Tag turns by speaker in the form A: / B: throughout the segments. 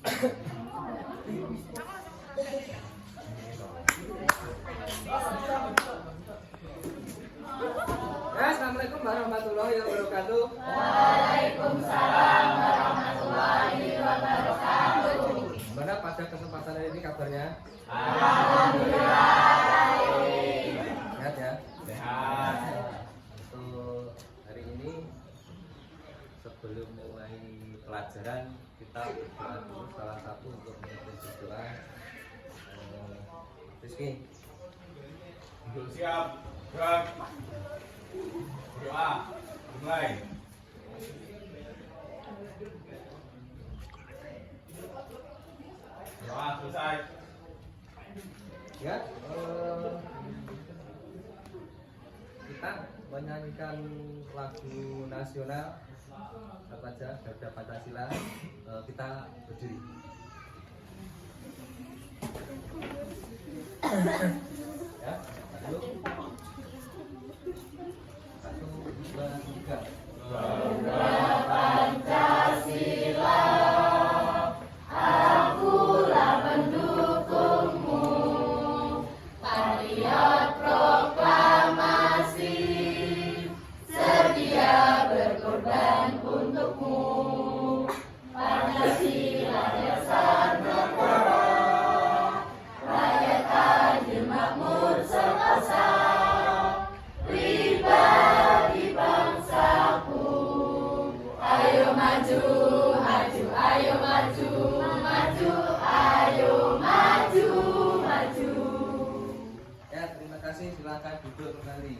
A: Assalamualaikum warahmatullahi wabarakatuh.
B: Waalaikumsalam warahmatullahi wabarakatuh.
A: Gimana pada kesempatan ini kabarnya?
B: Alhamdulillah.
A: Sehat ya?
C: Sehat.
A: Untuk hari ini sebelum mulai pelajaran kita berdoa dulu, salah satu untuk memimpin berdoa. Rizky.
C: Untuk siap, gerak, berdoa, mulai. Doa selesai.
A: Ya, kita menyanyikan lagu nasional apa aja, Garuda Pancasila. Kita berdiri. Ya, dulu. 1, 2, 3.
B: Garuda Pancasila, akulah pendukungmu, patriot proklamasi, sedia berkorban untukmu. Pancasila dasar negara, rakyat adil makmur sentosa, pribadi bangsaku. Ayo maju, maju, ayo maju, maju, ayo maju, maju.
A: Ya, terima kasih. Silakan duduk kembali.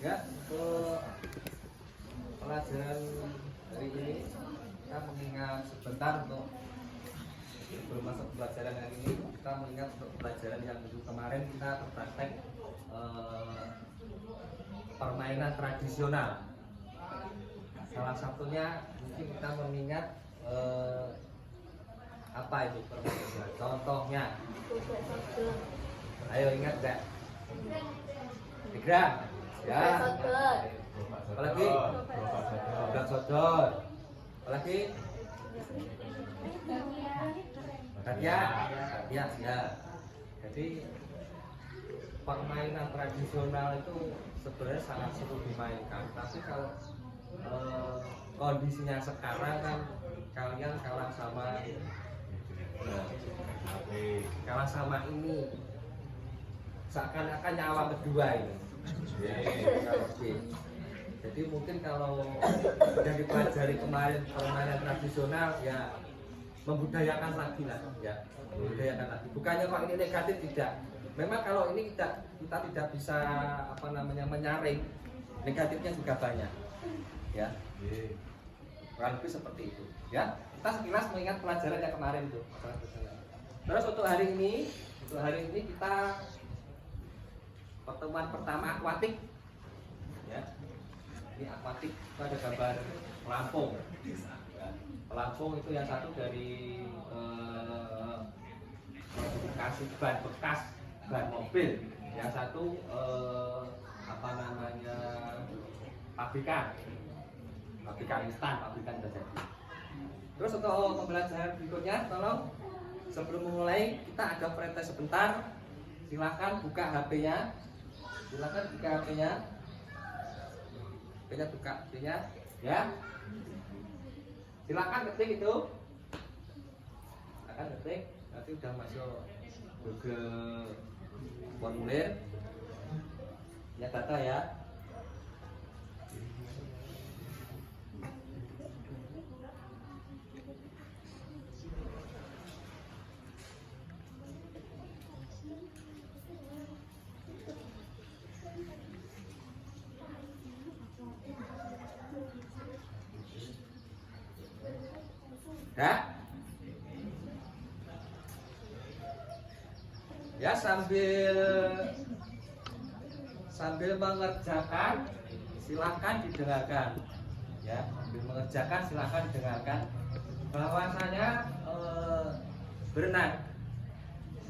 A: Ya, untuk pelajaran hari ini kita mengingat sebentar untuk sebelum masuk pelajaran hari ini, kita mengingat untuk pelajaran yang minggu kemarin kita berpraktek permainan tradisional. Salah satunya mungkin kita mengingat apa itu permainan? Contohnya, ayo ingat nggak? Digram, ya. Apalagi? Dobrak sodor. Apalagi? Hadiah, hadiah, ya. Jadi permainan tradisional itu sebenarnya sangat seru dimainkan. Tapi kalau kondisinya sekarang kan kalian kalah sama ini, seakan-akan nyawa kedua ini. Jadi mungkin kalau yang dipelajari kemarin permainan tradisional ya membudayakan lagi lah, ya membudayakan lagi. Bukannya kok ini negatif, tidak. Memang kalau ini kita tidak bisa menyaring, negatifnya juga banyak, ya. Kurang lebih seperti itu, ya. Kita sekilas mengingat pelajaran yang kemarin itu. Terus untuk hari ini kita pertemuan pertama akuatik, ya. Ini akuatik, itu ada gambar pelampung. Pelampung itu yang satu dari bekas ban mobil, yang satu pabrikan instan, pabrikan udah jadi. Terus untuk pembelajaran berikutnya, tolong sebelum memulai kita ada perintah sebentar. Silakan buka HP-nya. Buka HP-nya, ya. Silakan ketik itu. Nanti udah masuk Google formulir. Ya, data ya. Ya, sambil mengerjakan silakan didengarkan, ya. Sambil mengerjakan silakan didengarkan bahwasanya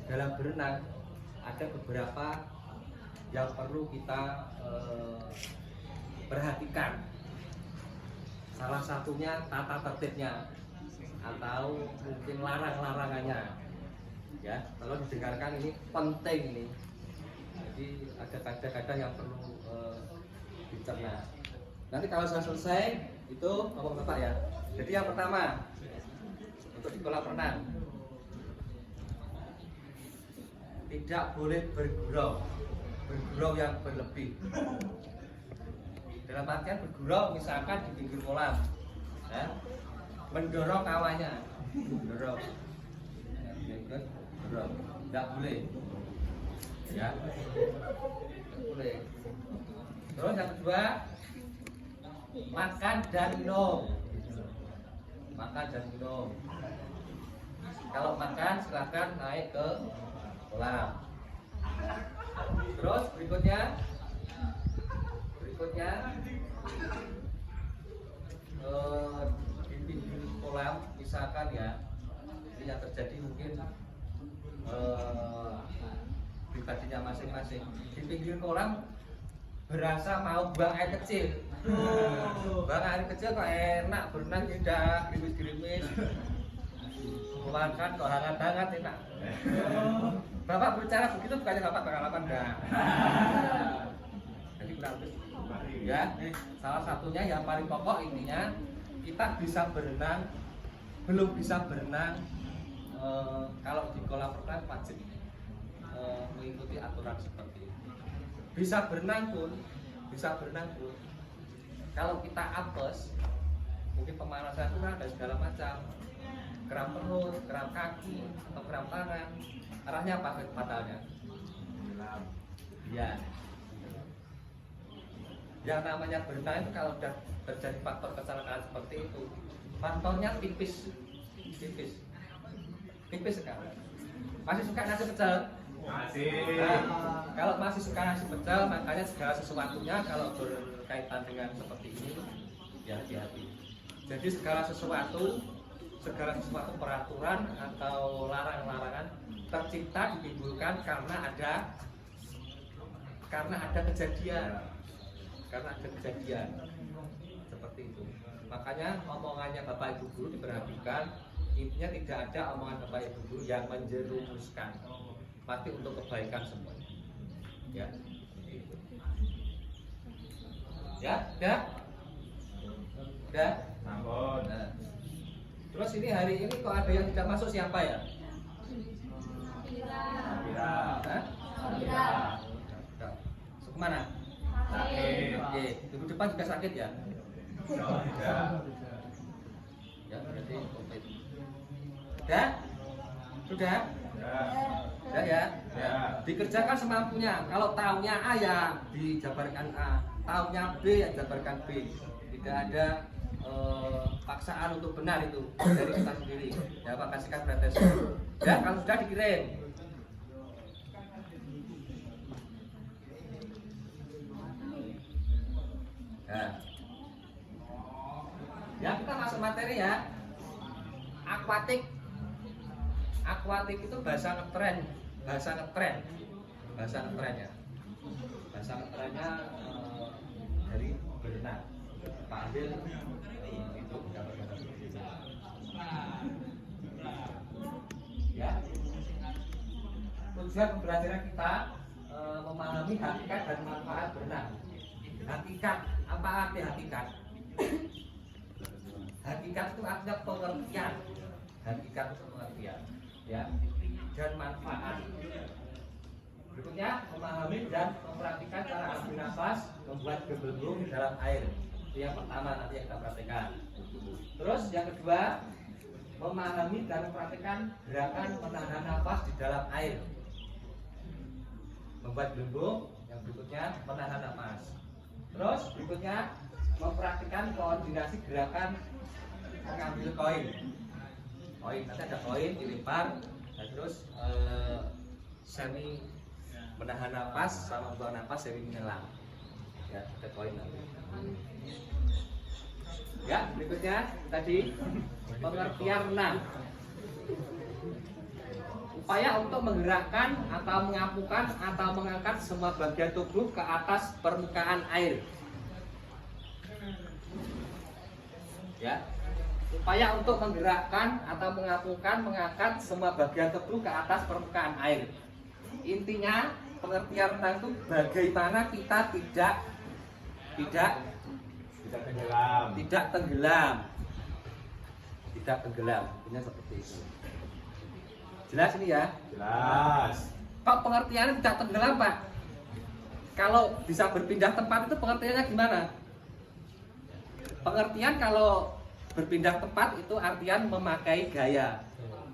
A: dalam berenang ada beberapa yang perlu kita perhatikan. Salah satunya tata tertibnya atau mungkin larang-larangannya. Ya, kalau didengarkan ini penting ini. Jadi ada kadang-kadang yang perlu dicerna. Nanti kalau sudah selesai itu ngomong Bapak ya. Jadi yang pertama untuk di kolam renang tidak boleh bergurau yang berlebih. Dalam artian bergurau misalkan di pinggir kolam, ya, mendorong kawannya, mendorong, tidak boleh, ya, tidak boleh. Terus yang kedua, makan dan minum. Makan dan minum. Kalau makan silakan naik ke kolam. Terus berikutnya di pinggir kolam misalkan ya, ini yang terjadi mungkin pribadinya masing-masing. Di pinggir kolam berasa mau buang air kecil. Buang air kecil kok enak, berenang tidak gerimis-gerimis. Makan kok hangat-hangat enak. Bapak berbicara begitu bukannya Bapak pengalaman enggak? Jadi kurang lebih ya, salah satunya yang paling pokok intinya kita bisa berenang, belum bisa berenang kalau di kolam renang wajib mengikuti aturan seperti ini. Bisa berenang pun kalau kita apes, mungkin pemanasan kurang dan segala macam, kram perut, kram kaki, atau kram tangan, arahnya apa fatalnya? Ya. Yang namanya berenang itu kalau sudah terjadi faktor kecelakaan seperti itu, faktornya tipis sekali. Masih suka nasi pecel?
C: Masih.
A: Nah, kalau masih suka nasi pecel, makanya segala sesuatunya kalau berkaitan dengan seperti ini, ya hati-hati. Jadi segala sesuatu peraturan atau larang-larangan tercipta ditimbulkan karena ada kejadian seperti itu. Makanya omongannya Bapak Ibu guru diperhatikan, intinya tidak ada omongan Bapak Ibu guru yang menjerumuskan, pasti untuk kebaikan semua. Ya, gitu. Ya, udah. Nah. Terus ini hari ini kok ada yang tidak masuk siapa ya?
B: Sabira.
A: Kemana?
B: Sakit.
A: Oke, minggu depan juga sakit ya? Ya, berarti COVID. Sudah? Sudah ya? Ya. Dikerjakan semampunya. Kalau tahunya A ya dijabarkan A, tahunya B ya jabarkan B. Tidak ada paksaan untuk benar itu dari kita sendiri. Ya Pak, kasihkan pretes. Ya, kalau sudah dikirim. Ya, kita masuk materi ya. Akuatik itu bahasa ngetren ya. Bahasa ngetrennya dari berenang. Pak ambil itu gambar-gambar seperti itu. Ya. Tujuan pembelajaran kita memahami hakikat dan manfaat berenang. Hakikat, apa arti hakikat? Hakikat itu artinya pengertian. Ya. Dan manfaat. Berikutnya memahami dan mempraktikkan cara ambil nafas, membuat gelembung dalam air. Itu yang pertama nanti yang kita praktekkan. Terus yang kedua, memahami dan mempraktikkan gerakan menahan nafas di dalam air, membuat gelembung. Yang berikutnya menahan nafas. Terus berikutnya mempraktikkan koordinasi gerakan mengambil koin. Nanti ada koin dilempar, dan terus semi menahan nafas sama buang nafas semi menyelam. Ya, ada koin nanti. Ya, berikutnya tadi pengertian renang. Upaya untuk menggerakkan atau mengapukan atau mengangkat semua bagian tubuh ke atas permukaan air. Ya. Upaya untuk menggerakkan atau mengapungkan, mengangkat semua bagian tubuh ke atas permukaan air. Intinya pengertian renang itu bagaimana kita tidak
C: tenggelam.
A: tidak tenggelam. Tidak tenggelam. Intinya seperti itu. Jelas ini ya?
C: Jelas.
A: Kok pengertiannya tidak tenggelam, Pak? Kalau bisa berpindah tempat itu pengertiannya gimana? Pengertian kalau berpindah tempat itu artian memakai gaya.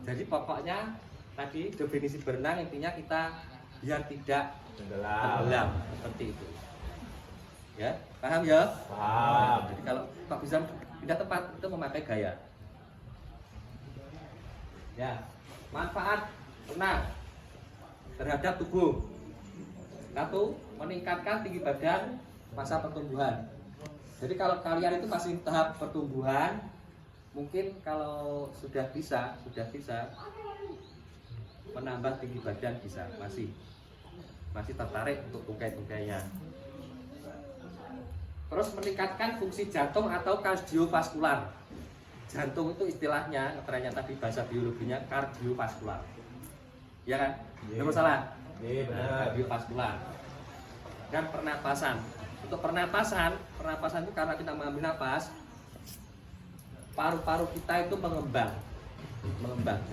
A: Jadi pokoknya tadi definisi berenang intinya kita biar tidak tenggelam seperti itu. Ya, paham ya?
C: Paham.
A: Jadi kalau Pak bisa pindah tempat itu memakai gaya. Ya, manfaat renang terhadap tubuh. Satu, meningkatkan tinggi badan masa pertumbuhan. Jadi kalau kalian itu masih tahap pertumbuhan, mungkin kalau sudah bisa menambah tinggi badan bisa, masih tertarik untuk tungkai-tungkainya. Terus meningkatkan fungsi jantung atau kardiovaskular. Jantung itu istilahnya, keterangannya tadi bahasa biologinya kardiovaskular. Ya kan? Tidak masalah.
C: Iya benar.
A: Kardiovaskular. Dan pernapasan. Untuk pernapasan itu karena kita mengambil napas, paru-paru kita itu mengembang.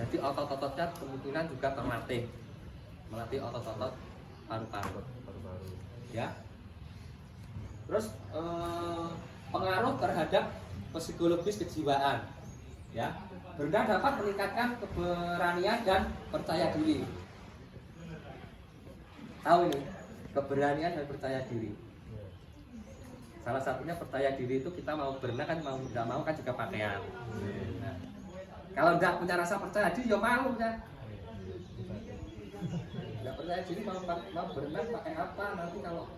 A: Jadi otot-ototnya kemungkinan juga terlatih, melatih otot-otot paru-paru. Ya. Terus pengaruh terhadap psikologis kejiwaan. Ya. Berenang dapat meningkatkan keberanian dan percaya diri. Tahu ini, keberanian dan percaya diri. Salah satunya percaya diri itu kita mau berenang kan mau nggak mau kan juga pakaian. Nah, kalau nggak punya rasa percaya diri ya malu ya. Nggak percaya diri mau berenang pakai apa nanti kalau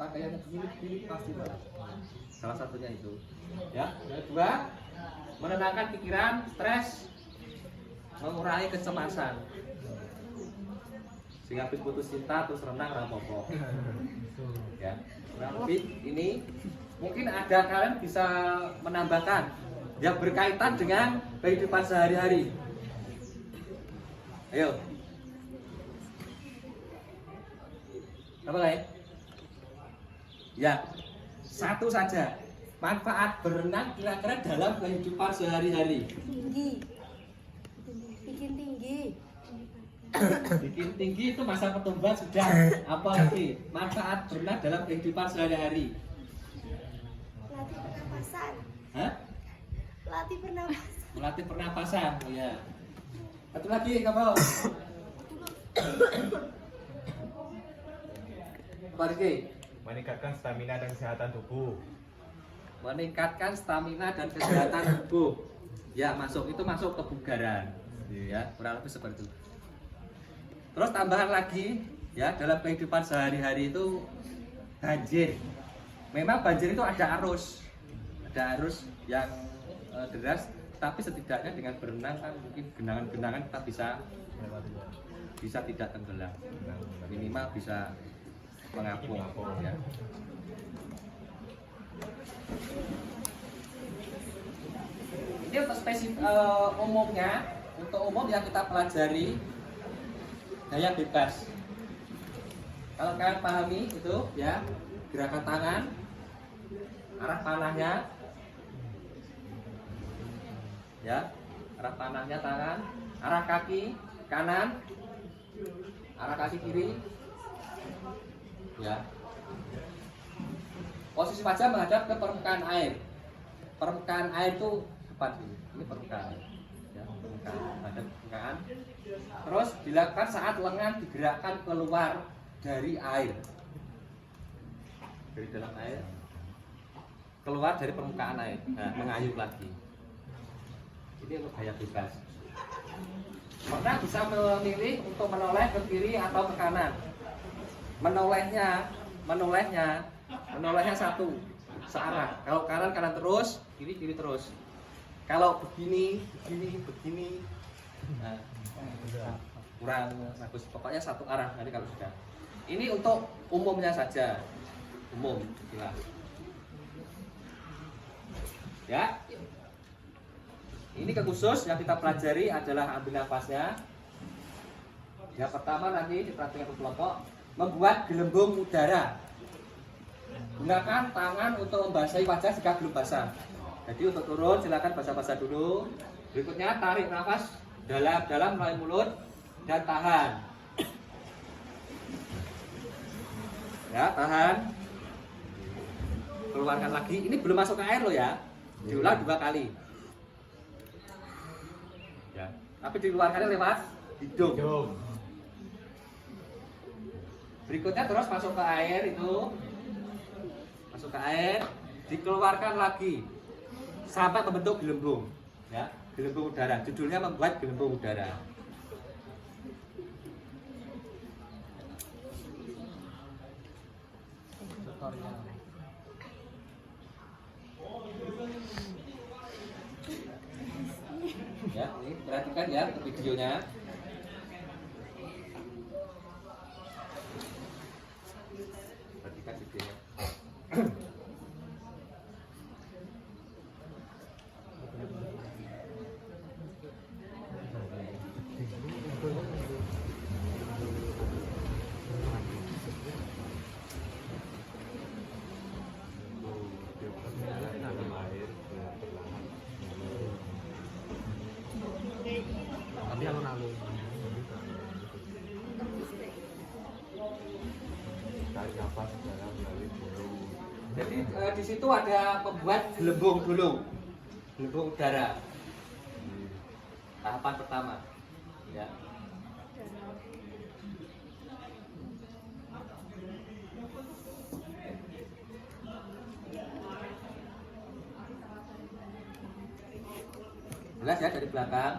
A: pakaiannya begini pasti malu. Salah satunya itu. Ya, yang kedua menenangkan pikiran, stres, mengurangi kecemasan. Sehingga habis putus cinta terus renang rapopo. Ya. Kurang lebih ini mungkin ada kalian bisa menambahkan yang berkaitan dengan kehidupan sehari-hari. Ayo. Apa lain? Ya, satu saja. Manfaat berenang kira-kira dalam kehidupan sehari-hari.
B: Tinggi. Bikin tinggi.
A: Bikin tinggi itu masa pertumbuhan sudah. Apa lagi? Manfaat berenang dalam kehidupan sehari-hari.
B: Latih pernapasan.
A: Hah?
B: Latih pernapasan.
A: Melatih pernapasan, oh ya. Satu lagi kamu. Apa lagi?
C: Meningkatkan stamina dan kesehatan tubuh.
A: Meningkatkan stamina dan kesehatan tubuh. Ya, itu masuk kebugaran. Ya, kurang lebih seperti itu. Terus tambahan lagi, ya dalam kehidupan sehari-hari itu banjir. Memang banjir itu ada arus yang deras, tapi setidaknya dengan berenang kan mungkin genangan-genangan kita bisa tidak tenggelam, minimal bisa mengapung. Ya. Ini untuk spesifik umumnya, untuk umum yang kita pelajari gaya bebas. Kalau kalian pahami itu ya, gerakan tangan, arah panahnya, ya, arah panahnya tangan, arah kaki kanan, arah kaki kiri, ya. Posisi wajah menghadap ke permukaan air. Permukaan air itu depan sini. Ini permukaan. Ya, permukaan. Terus dilakukan saat lengan digerakkan keluar dari air, dari dalam air, keluar dari permukaan air. Nah, mengayuh lagi. Ini untuk gaya bebas. Pernah bisa memilih untuk menoleh ke kiri atau ke kanan. Menolehnya satu, searah. Kalau kanan terus, kiri terus. Kalau begini. Nah, kurang bagus. Pokoknya satu arah nanti kalau sudah. Ini untuk umumnya saja, umum jelas. Ya, Ini kekhusus yang kita pelajari adalah ambil nafasnya. Yang pertama nanti diperhatikan kelompok membuat gelembung udara. Gunakan tangan untuk membasahi wajah jika belum basah. Jadi untuk turun silakan basah-basah dulu. Berikutnya tarik nafas dalam-dalam melalui mulut dan tahan. Ya, tahan. Keluarkan lagi. Ini belum masuk ke air loh ya. Diulang 2 kali. Ya, tapi dikeluarkannya lewat hidung.
C: Hidung.
A: Berikutnya terus masuk ke air itu. Masuk ke air, dikeluarkan lagi sampai membentuk gelembung. Ya, gelembung udara. Judulnya membuat gelembung udara. Ya, ini perhatikan ya untuk videonya. Perhatikan videonya.
D: Tapi alun-alun.
C: Tarik nafas dalam melalui hidung.
A: Jadi di situ ada pembuat gelembung dulu, gelembung udara. Tahapan pertama, ya. Jelas ya dari belakang.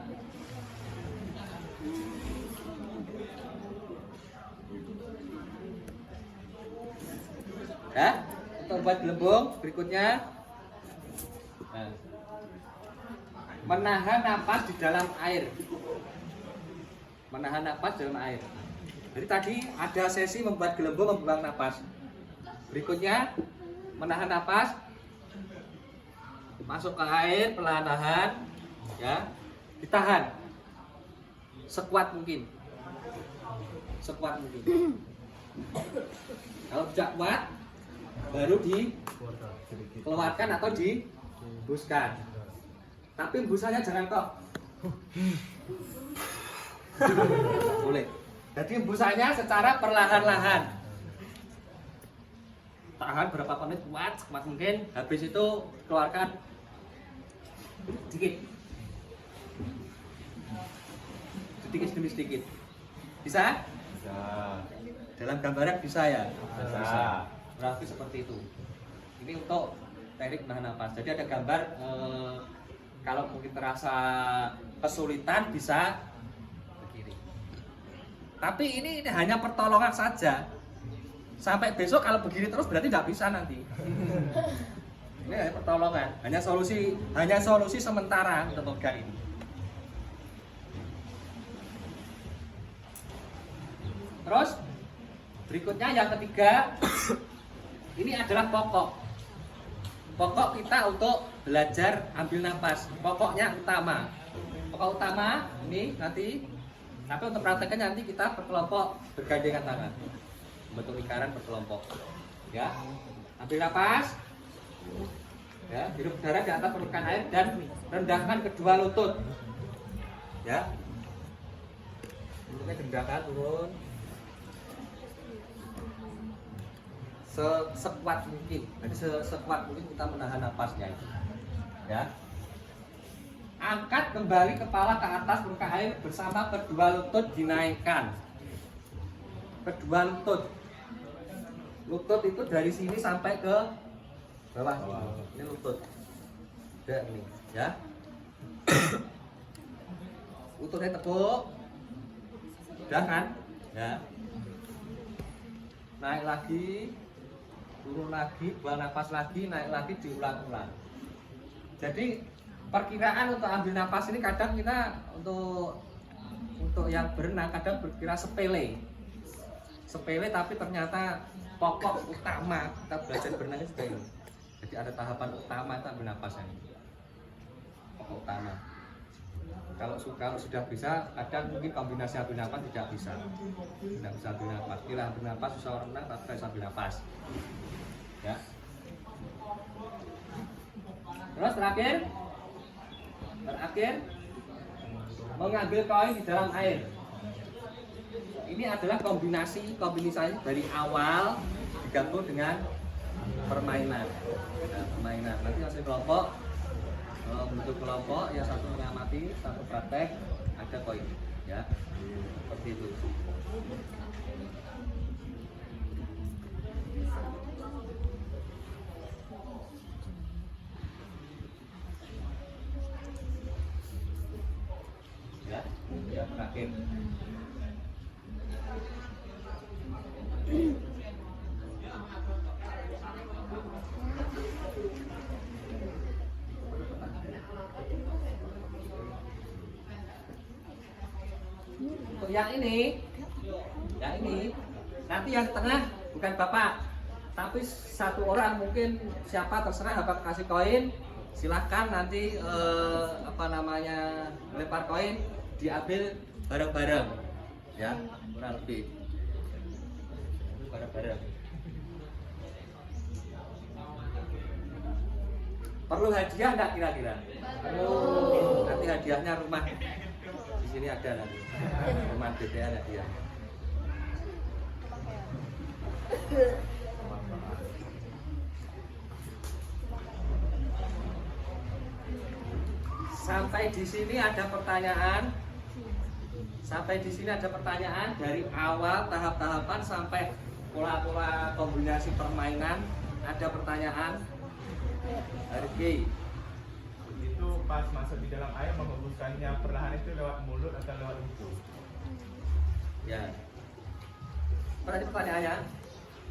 A: Ya, untuk buat gelembung berikutnya nah, menahan napas di dalam air. Menahan napas dalam air. Jadi tadi ada sesi membuat gelembung membuang napas. Berikutnya menahan napas, masuk ke air perlahan-lahan, ya, ditahan sekuat mungkin, sekuat mungkin. Kalau tidak kuat, baru dikeluarkan atau dihembuskan. Tapi hembusannya jangan kok. Boleh. Jadi hembusannya secara perlahan-lahan. Tahan berapa menit kuat, sekuat mungkin. Habis itu keluarkan sedikit. Sedikit demi sedikit. Bisa?
C: Bisa.
A: Dalam gambaran bisa ya?
C: Bisa.
A: Berarti seperti itu. Ini untuk teknik menahan nafas. Jadi ada gambar kalau mungkin terasa kesulitan bisa begini. Tapi ini hanya pertolongan saja. Sampai besok kalau begini terus berarti nggak bisa nanti. Ini hanya pertolongan, hanya solusi sementara untuk organ ini. Terus berikutnya yang ketiga, ini adalah pokok kita untuk belajar ambil nafas. Pokoknya utama. Pokok utama ini nanti, tapi untuk prakteknya nanti kita berkelompok bergandengan tangan, bentuk lingkaran berkelompok. Ya, ambil nafas. Ya, hirup udara di atas permukaan air dan rendahkan kedua lutut. Ya, lututnya rendahkan turun. Sekuat mungkin, jadi sekuat mungkin kita menahan nafasnya itu. Ya, angkat kembali kepala ke atas permukaan air bersama kedua lutut dinaikkan. Kedua lutut itu dari sini sampai ke bawah. Ini lutut. Udah ini, ya. Lututnya teguk. Udah kan? Ya. Naik lagi. Turun lagi, buang nafas lagi, naik lagi, diulang-ulang. Jadi perkiraan untuk ambil nafas ini kadang kita untuk yang berenang kadang berkira sepele, tapi ternyata pokok utama kita belajar berenang itu. Jadi ada tahapan utama itu ambil nafas ini. Pokok utama. Kalau sudah bisa, kadang mungkin kombinasi ambil nafas tidak bisa ambil nafas. Bila ambil nafas susah renang, tapi bisa ambil nafas. Ya. Terus terakhir mengambil koin di dalam air. Ini adalah kombinasi dari awal digabung dengan permainan. Nah, permainan. Nanti masih kelompok, bentuk kelompok yang satu mengamati, satu praktek, ada koin. Ya, seperti itu. Ya, terakhir. Untuk yang ini nanti yang tengah bukan bapak, tapi satu orang mungkin siapa terserah bapak kasih koin, silahkan nanti lempar koin diambil bareng-bareng, ya kurang lebih bareng-bareng. Perlu hadiah enggak kira-kira? Perlu. Nanti hadiahnya rumah di sini ada nanti. Rumah BTN hadiah. Sampai di sini ada pertanyaan dari awal tahap-tahapan sampai pola-pola kombinasi permainan. Ada pertanyaan dari G.
C: Itu pas masuk di dalam air menghembuskannya perlahan itu lewat mulut atau lewat hidung?
A: Ya. Pertanyaannya?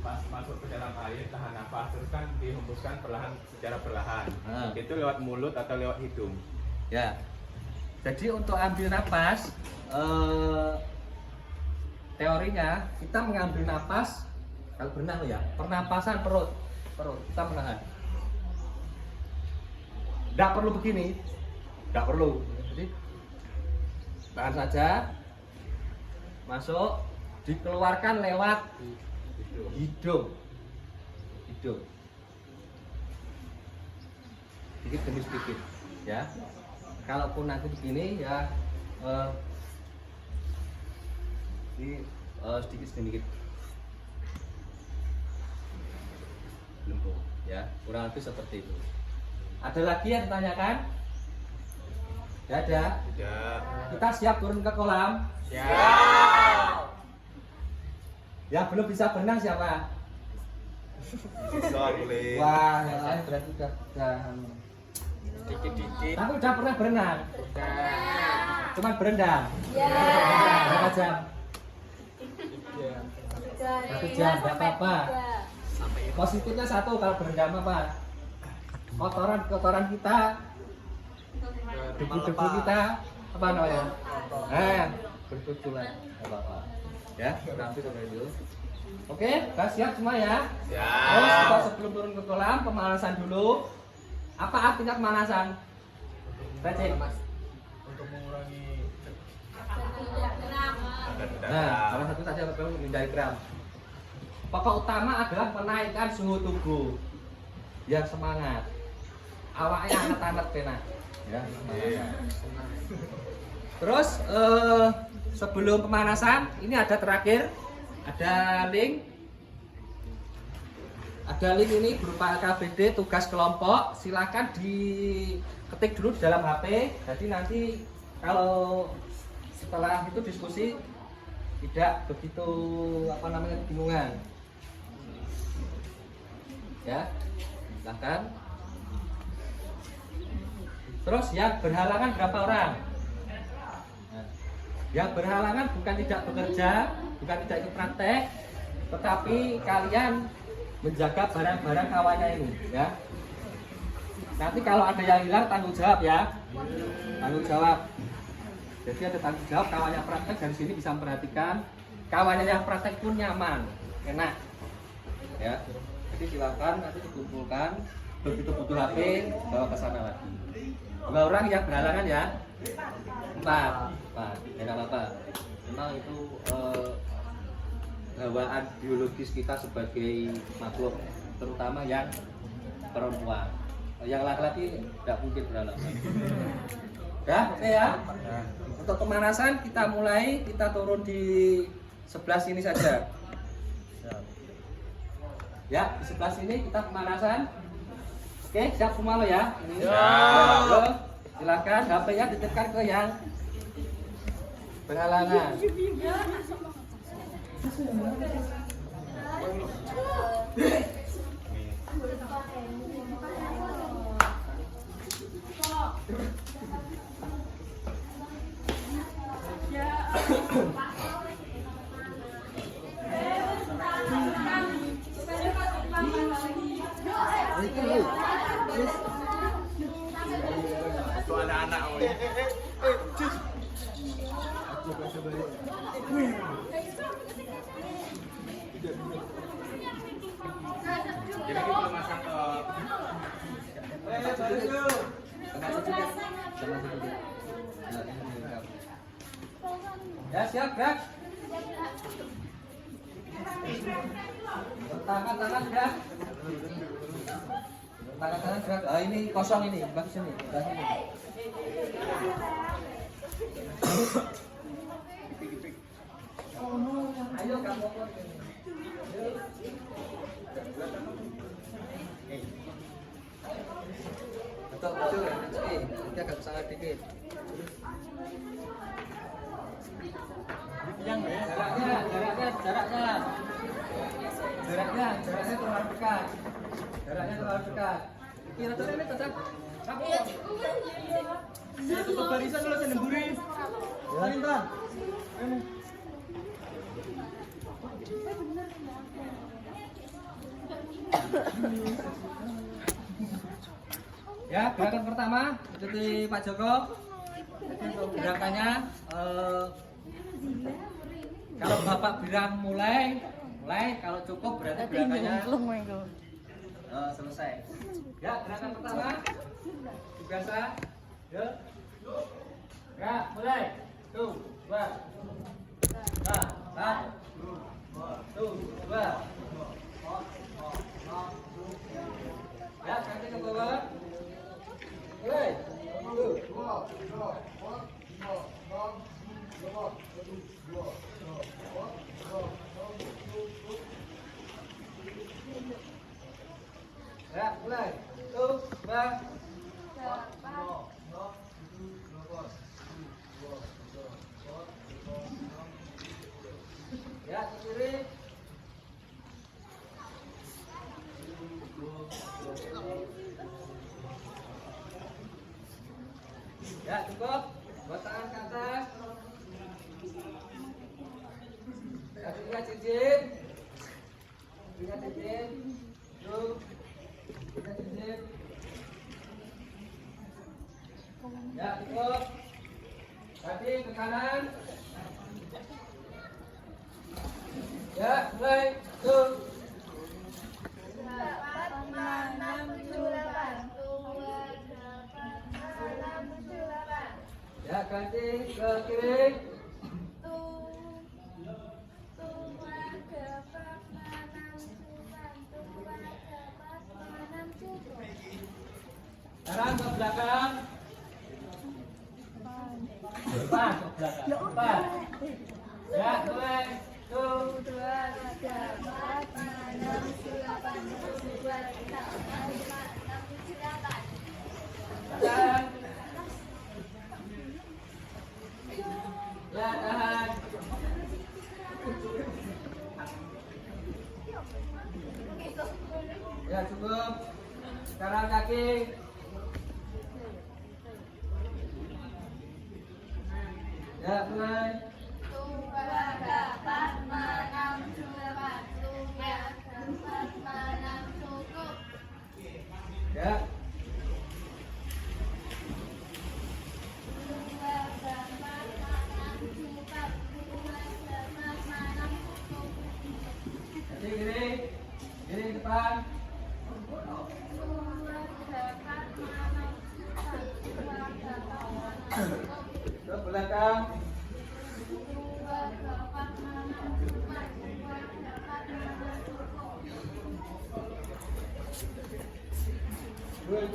C: Pas masuk ke dalam air tahan nafas terus kan dihembuskan secara perlahan. Itu lewat mulut atau lewat hidung?
A: Ya. Jadi untuk ambil nafas, teorinya kita mengambil nafas kalau berenang ya, pernapasan perut kita menahan. Tidak perlu begini, tidak perlu. Jadi tahan saja, masuk, dikeluarkan lewat hidung, sedikit demi sedikit, ya. Kalaupun nanti begini ya, sedikit, ya, kurang lebih seperti itu. Ada lagi yang ditanyakan? Tidak ada?
C: Tidak.
A: Kita siap turun ke kolam?
C: Siap.
A: Ya belum bisa berenang siapa?
C: Sorry.
A: Wah, yang lain berarti udah
C: Dikit-dikit.
A: Tapi udah pernah berenang? Cuman berendam? Berapa jam? 1 jam, gak apa-apa. Positifnya satu kalau berendam apa? Kotoran kita, debu-debu kita, apa namanya? Berkucuran, gak apa-apa. Ya, nanti sampai dulu. Oke, kita siap semua ya?
C: Siap.
A: Terus kita sebelum turun ke kolam, pemanasan dulu. Apa artinya pemanasan? Receh.
C: Untuk mengurangi
A: Salah satu tadi apa menghindari kram. Pokok utama adalah menaikkan suhu tubuh. Biar semangat. Awaknya hangat-hangat pena. Ya, terus sebelum pemanasan ini ada terakhir, ada link. Ada link ini berupa KBD tugas kelompok. Silakan diketik dulu di dalam HP. Jadi nanti kalau setelah itu diskusi tidak begitu kebingungan. Ya, silakan. Terus yang berhalangan berapa orang? Nah, yang berhalangan bukan tidak bekerja, bukan tidak ikut praktek, tetapi kalian menjaga barang-barang kawannya ini, ya. Nanti kalau ada yang hilang tanggung jawab ya, tanggung jawab. Jadi ada tanggung jawab, kawannya praktek dari sini bisa memperhatikan, kawannya yang praktek pun nyaman, enak, ya. Jadi silakan nanti dikumpulkan, begitu butuh HP bawa ke sana lagi. 2 orang yang berhalangan ya. 4. Ya nggak apa-apa. Memang itu bawaan biologis kita sebagai makhluk, terutama yang perempuan. Yang laki-laki tidak mungkin berhalangan. Ya, oke ya. Untuk pemanasan kita mulai, kita turun di sebelah sini saja. Ya, di sebelah sini kita pemanasan. Oke, siap semua lo ya. Ini. Siap. Silakan HP-nya dititipkan ke yang berhalangan.
C: Itu anak-anak. Jadi kita masang ke
A: Ya, siap, gerak. Tangan gerak. Tangan gerak. Ah, ini kosong ini, bagus ini. Sebelah sini. Ayo kamu. Betul. Nanti agak kesana dikit. Jaraknya terlalu dekat. Jaraknya terlalu dekat. Ini tetap. Tutup barisan kalau saya nemburin. Ya, Intan. Ya, gerakan pertama ikuti Pak Joko. Jadi untuk gerakannya kalau Bapak bilang mulai, kalau cukup berarti gerakannya selesai. Ya, gerakan pertama biasa. Ya. Gerak, mulai. 1, 2. Nah. 1, 2. Ya, ganti ke bawah. Mulai. 1, 2. Ya, mulai. 1, 2. Ya, ke kiri. Ya, cukup. Buat tangan ke atas. Kakinya cincin. Kakinya cincin. Tuh. Kakinya cincin. Ya, cukup. Kaki ke kanan. Ya, mulai. Tuh. Ya, ganti ke kiri. Sekarang ke belakang. Depan ke belakang. Depan. Ya, mulai. 1, 2, 3, 4, 5, 6, 7, 8, 9, 10. Tahan. Ya, tahan. Ya, cukup. Sekarang kaki. Ya, mulai. 2, 3, 4, 5, 6, 7, 8. Ya. Kiri depan. belakang. Good.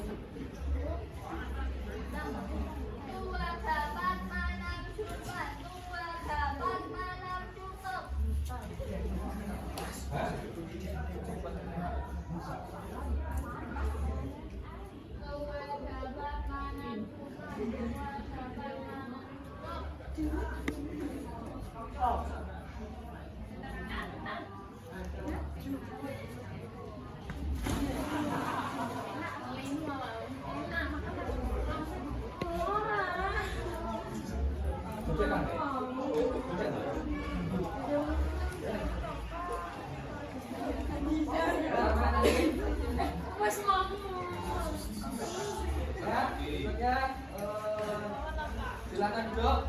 A: Silakan duduk.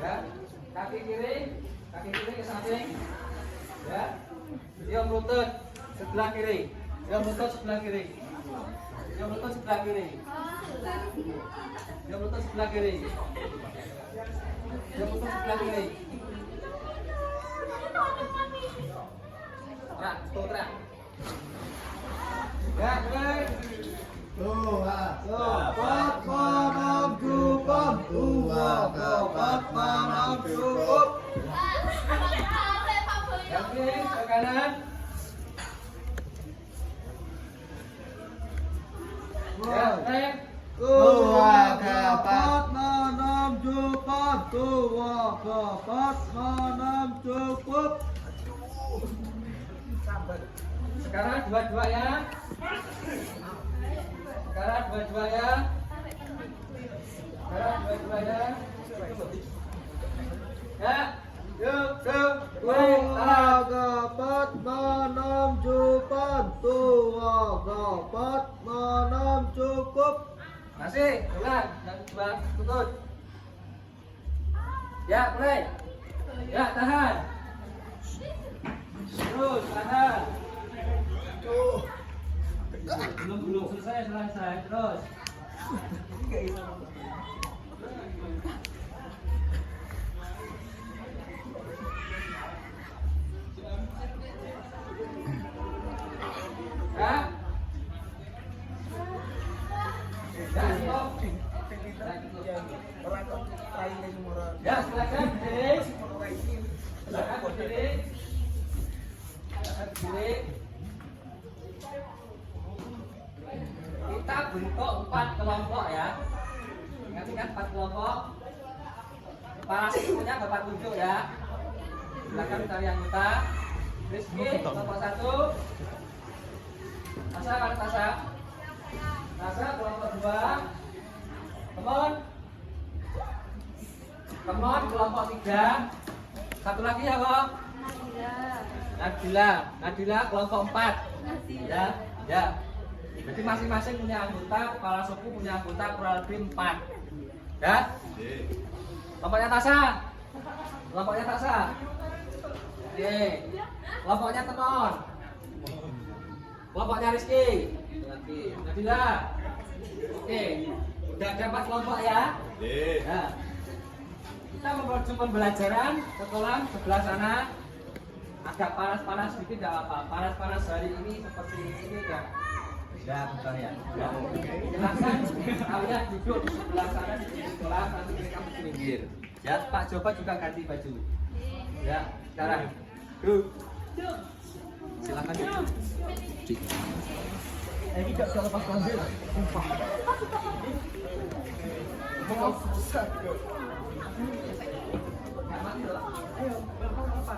A: Ya, kaki kiri ke samping. Ya, diam lutut sebelah kiri. Diam lutut sebelah kiri. Diam lutut sebelah kiri. Diam lutut sebelah kiri. Diam lutut sebelah kiri. Terak, terak. Ya, mulai.
E: Tua kepat manam cukup. Tua kepat manam cukup.
A: Oke, ke kanan. Ya, mulai.
E: Tua kepat manam cukup. Tua kepat manam cukup.
A: Sekarang dua-dua ya. Sekarang dua-dua ya. Sekarang dua-dua ya. Ya, yuk,
E: Tua kepat manam cukup. Tua kepat manam cukup.
A: masih, ulang, yang kedua, tutup. Ya, mulai. Ya, tahan. Terus, tahan. Belum selesai, terus. Ya. Ya, stop. Ya, silakan berdiri. Silakan berdiri. Silakan berdiri. Kita bentuk 4 kelompok ya. Ingat-ingat 4 kelompok. Kepala sukunya Bapak tunjuk ya. Silakan cari anggota. Rizky, kelompok 1. Tasa, mana Tasa? Tasa, kelompok 2. Kemon. Kemon, kelompok 3. Satu lagi ya, Kok? Nadila, kelompok 4. Ya, ya. Jadi masing-masing punya anggota, kepala suku punya anggota kurang lebih 4. Ya? Kelompoknya Tasa. Kelompoknya Tasa. Oke. Kelompoknya Temon. Kelompoknya Rizky. Nadila. Oke. Udah ada 4 kelompok ya? Ya. Kita menuju pembelajaran sekolah sebelah sana. Agak panas-panas sedikit tidak apa. Panas-panas hari ini seperti ini enggak. Ya, bentar ya. Silakan kalian duduk di sebelah sana di sekolah, nanti mereka di pinggir. Ya, Pak Joko juga ganti baju. Ya, sekarang. Duduk. Silakan duduk. Ini tidak bisa lepas ambil. Sumpah. Ayo, apa?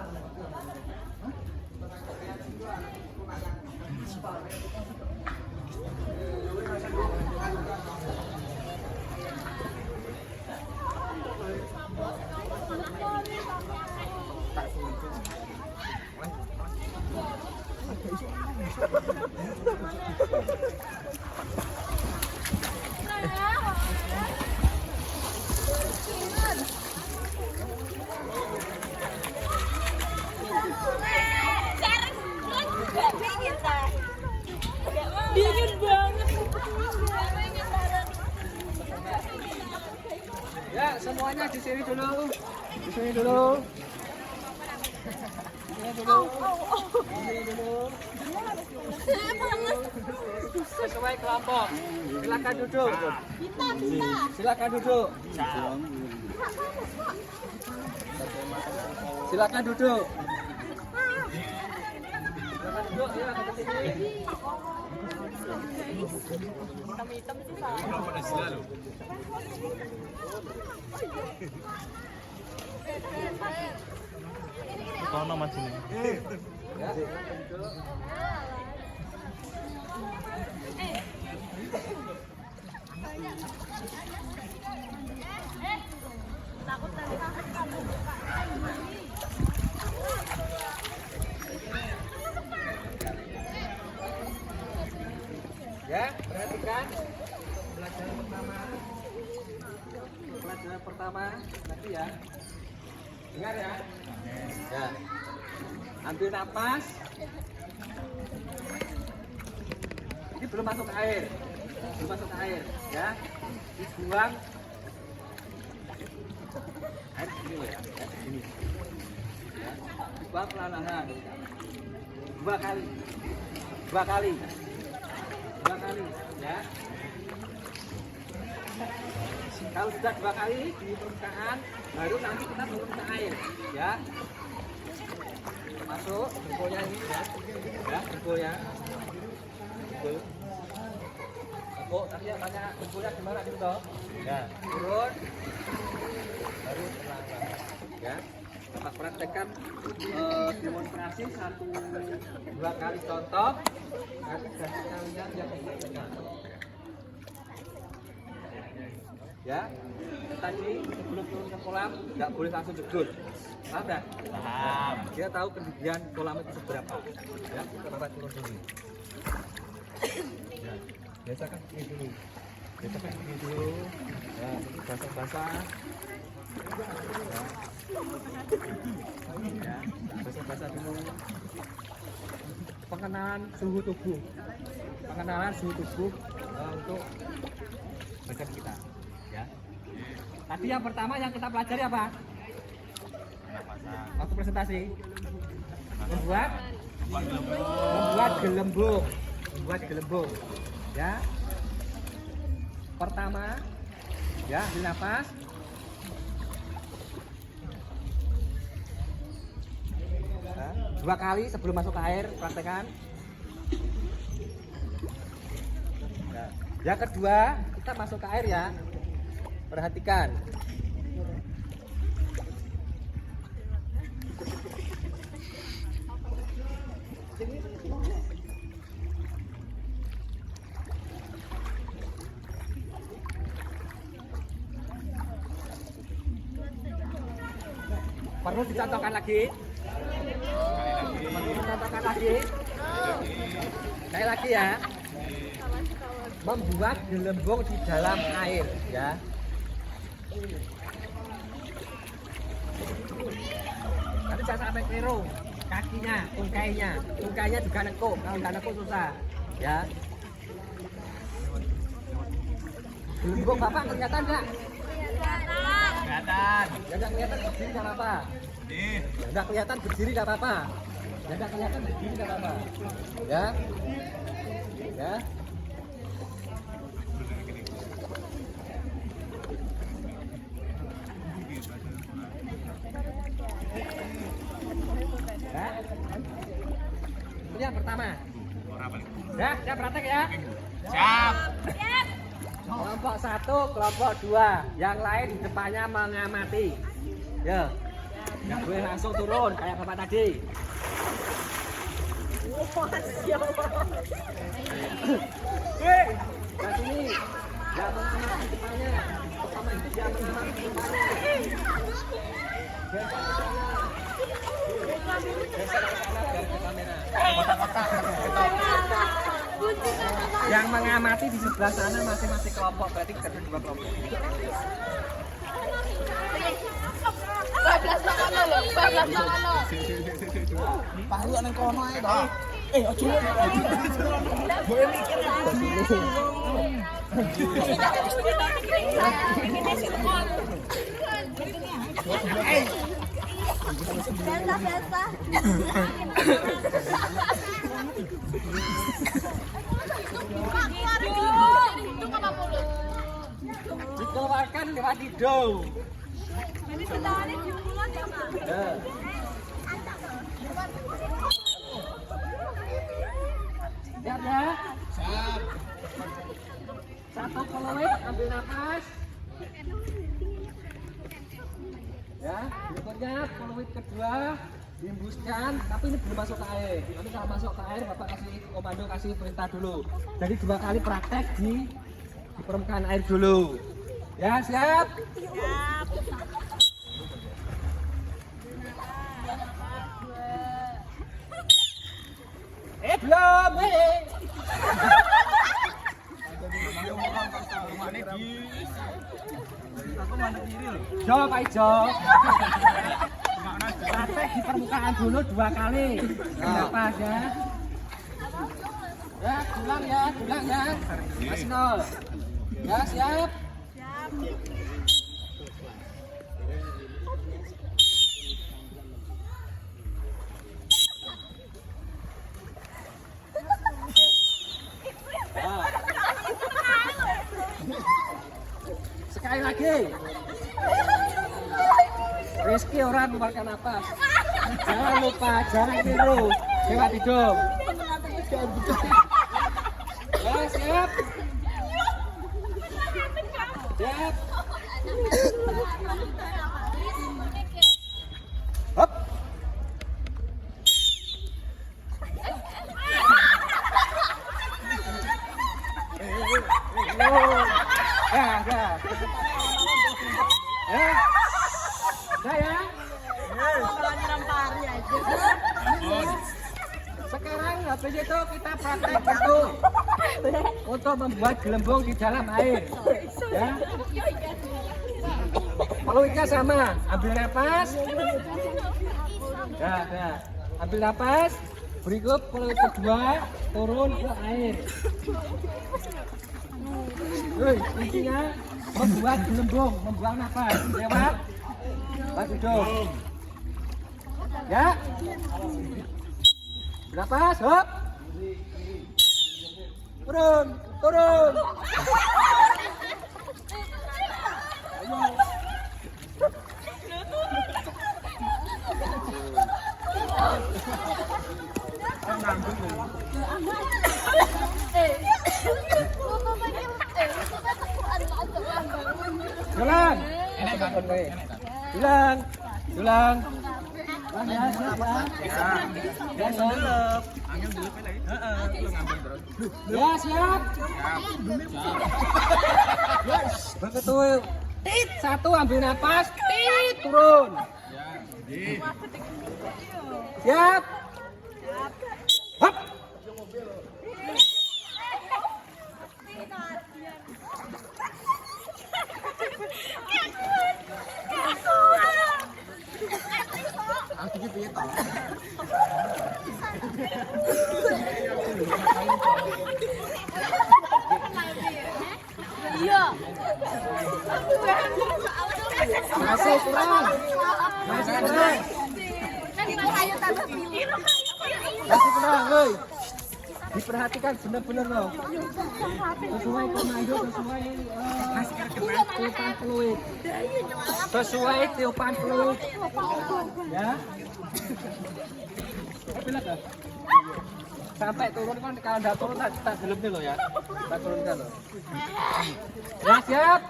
D: semuanya di sini dulu. Di sini dulu. Di sini dulu. Di sini dulu. Sesuai kelompok. Silakan duduk. Silakan duduk. Silakan duduk. Silakan duduk ya, ke sini.
C: Kono macam ni.
D: Ya. Ya, perhatikan pelajaran pertama. Pelajaran pertama nanti ya. Dengar ya. Ya. Ambil napas. Ini belum masuk ke air. Belum masuk ke air, ya. Dibuang. Air sini loh ya. Ya, sini. Ya. Dibuang perlahan-lahan. 2 kali. 2 kali. 2 kali, ya. Kalau sudah 2 kali di permukaan, baru nanti kita turun ke air, ya. Masuk, dengkulnya ini, ya. Ya, dengkul ya. Dengkul. Dengkul, tadi yang tanya dengkulnya gimana gitu toh? Ya, turun. Baru pelan-pelan, ya. Bapak praktekkan demonstrasi 1-2 kali contoh. Nanti ganti kalian yang praktekkan. Ya, tadi sebelum turun ke kolam nggak boleh langsung jedul. Paham nggak? Paham. Dia tahu ketinggian kolam itu seberapa. Ya, kita bapak turun dulu. Ya, biasakan begini dulu. Biasakan begini dulu. Ya, ini basah-basah. Ya, basah-basah dulu. Pengenalan suhu tubuh. Pengenalan suhu tubuh untuk badan kita. Ya. Tadi yang pertama yang kita pelajari apa? Waktu presentasi membuat gelembung. Membuat gelembung. Ya. Pertama, ya, ambil nafas. Ya, 2 kali sebelum masuk ke air, praktekkan. Ya. Yang kedua, kita masuk ke air ya. Perhatikan. Perlu dicontohkan lagi? Perlu dicontohkan lagi? Sekali lagi ya. Membuat gelembung di dalam air ya. Nanti jangan sampai keliru kakinya, tungkainya juga nekuk. Kalau nggak nekuk susah ya. Gelembung bapak kelihatan nggak?
C: Kelihatan.
D: Ya nggak kelihatan berdiri nggak apa-apa. Ya nggak kelihatan berdiri nggak apa-apa. Ya nggak kelihatan berdiri nggak apa-apa. Ya. Ya. Ya. Ini yang pertama. Ya praktek ya.
C: Siap.
D: Kelompok 1, kelompok 2. Yang lain di depannya mengamati. Ya. Nggak boleh langsung turun kayak bapak tadi. Hei, ke sini. Yang mengamati depannya. Pertama itu yang mengamati depannya. Yang mengamati di sebelah sana masing-masing kelompok, berarti ada 2 kelompok.
E: Palu nang kono ae to. Aja. Boleh mikir.
B: Biasa.
D: Dikeluarkan lewat hidung.
B: Ini setangannya diulang ya, Pak.
D: Siap ya? Siap. Satu peluit, ambil nafas. Ya, berikutnya peluit kedua dihembuskan, tapi ini belum masuk ke air. Nanti kalau masuk ke air, Bapak kasih komando, kasih perintah dulu. Jadi 2 kali praktek di permukaan air dulu. Ya, siap?
B: Siap.
D: Belum, Jo, Pak Ijo. Praktek di permukaan dulu 2 kali. Nafas ya. Ya, pulang ya. Masih 0. Ya, siap. Sekali lagi. Rizky orang mengeluarkan napas. Jangan lupa, jangan tiru. Lewat hidung. Ya, siap. Siap. Hop. Ya. Saya. Sekarang habis itu kita praktek untuk membuat gelembung di dalam air. Ya. Peluitnya sama, ambil napas. Ya. Ambil napas. Berikut peluit kedua turun ke air. Intinya membuat gelembung, membuang nafas lewat hidung. Ya. Napas, hop. Turun. Jalan. Ulang. Ya, siap ya. Ya, siap. Begitu. Tit, 1 ambil napas, tit, turun. Siap. Hop.
B: Iya.
D: Masih kurang. Masih kurang, woi. Diperhatikan benar-benar loh. Sesuai komando, sesuai tiupan fluid. Sesuai tiupan fluid. Ya. Sampai turun kan, kalau nggak turun tak gelap nih loh ya. Tak turunkan loh. Ya, siap.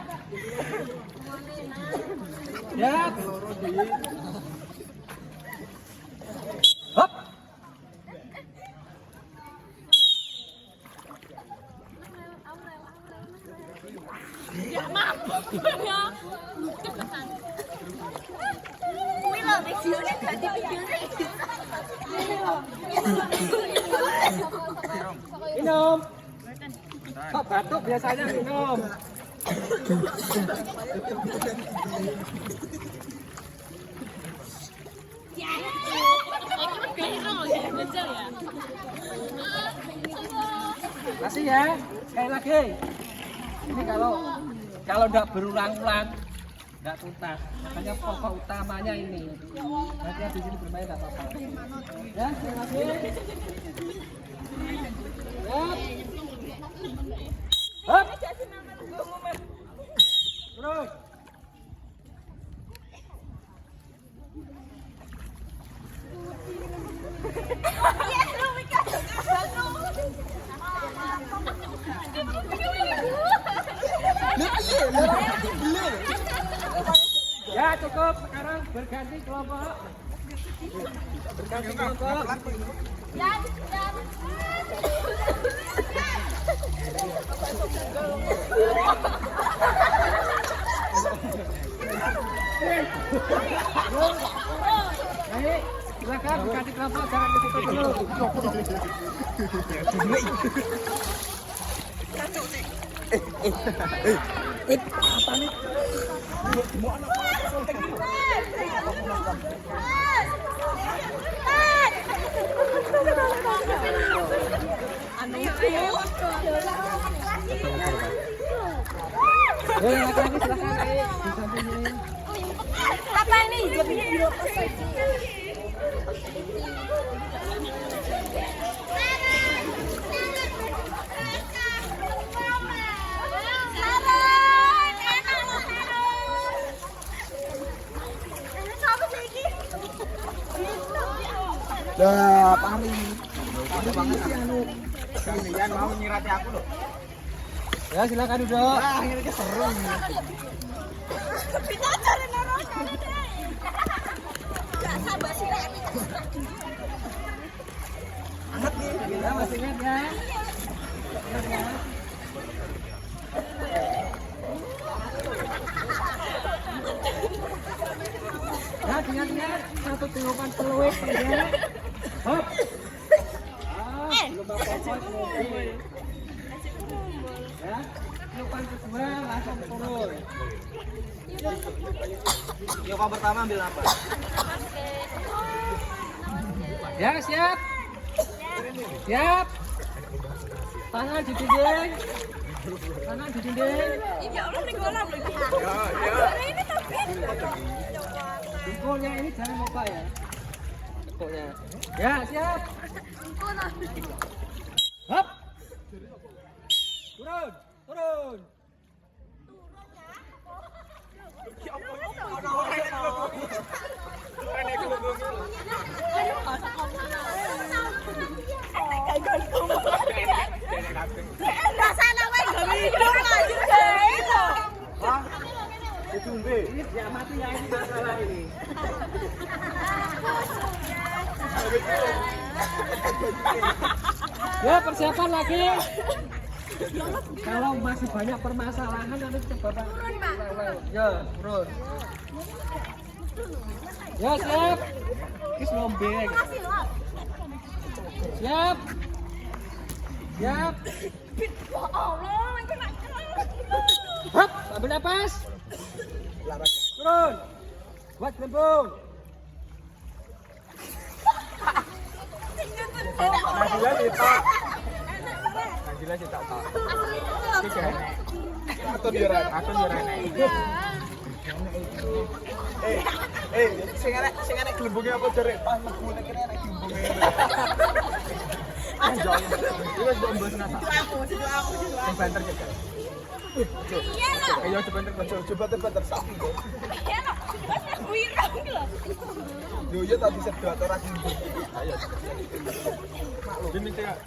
D: Siap. Hop. Minum. Kok batuk biasanya minum. Masih ya, sekali lagi. Ini kalau enggak berulang-ulang enggak tuntas. Makanya pokok utamanya ini. Nanti di sini bermain enggak apa-apa. Ya, terima kasih. Hop. Terus. Ya cukup, sekarang berganti kelompok. Berganti kelompok. Baik, silakan berganti kelompok, jangan di situ dulu. Apa nih? Laki-laki silakan di samping ini.
B: Apa ini?
E: Dah, Pari. Pari banget sih anu. Kalian mau nyirati aku loh.
D: Ya silakan duduk.
E: Ah, ini seru ini.
D: Ya masih ingat ya. Ya, ingat-ingat satu tiupan peluit ya. Hop. Belum apa-apa. Ya, tiupan kedua langsung turun.
E: Tiupan pertama ambil apa?
D: Ya, siap. Siap. Tangan di dinding. Tangan di dinding.
B: Ya Allah, ini kolam lagi. Ini tapi.
D: Dengkulnya ini jangan lupa ya. Dengkulnya. Ya, siap. Hop. Turun, turun. Ini ya mati ya, ini masalah ini. Ya, persiapan lagi. Kalau masih banyak permasalahan nanti coba Pak. Ya, turun. Ya, siap. Kis lombe. Siap. Siap. Hop, ambil napas. Turun. Buat gelembung. Nagila kita tak.
E: Atau diorang. Sing enek gelembungnya apa jare? Pas mlebu nek enek gelembungnya. Anjay. Iki wis mbok mbos napa? Itu aku. Sing banter juga. Ayo coba banter sak. Yo yo tadi sedot ora gelembung. Ayo. Gini tengah.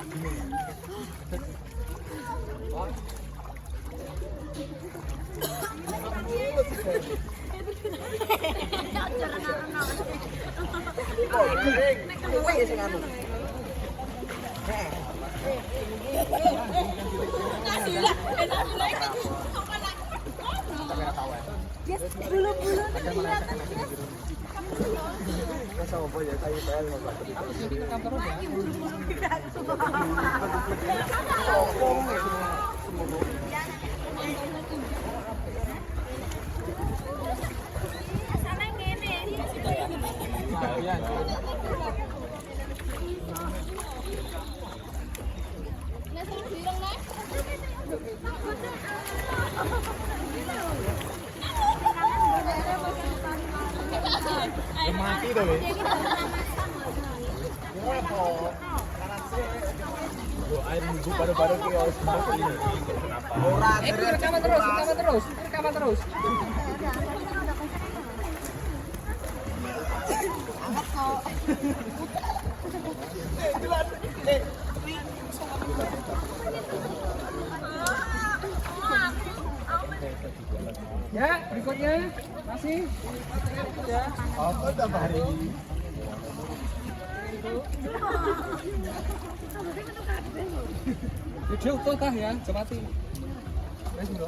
B: Bulu-bulu kelihatan.
E: Masa apa ya kayu PL enggak
D: Jadi ke kantor ya.
B: Sana ngene. Nah, terus bilang, Mas.
E: to, weh. Air minggu baru-baru ki harus masuk ini. Ora
D: Rekaman terus. Ya, berikutnya masih ya.
E: Apa dah hari ini?
D: Video utuh kah ya, Jemati? Wes, Bro.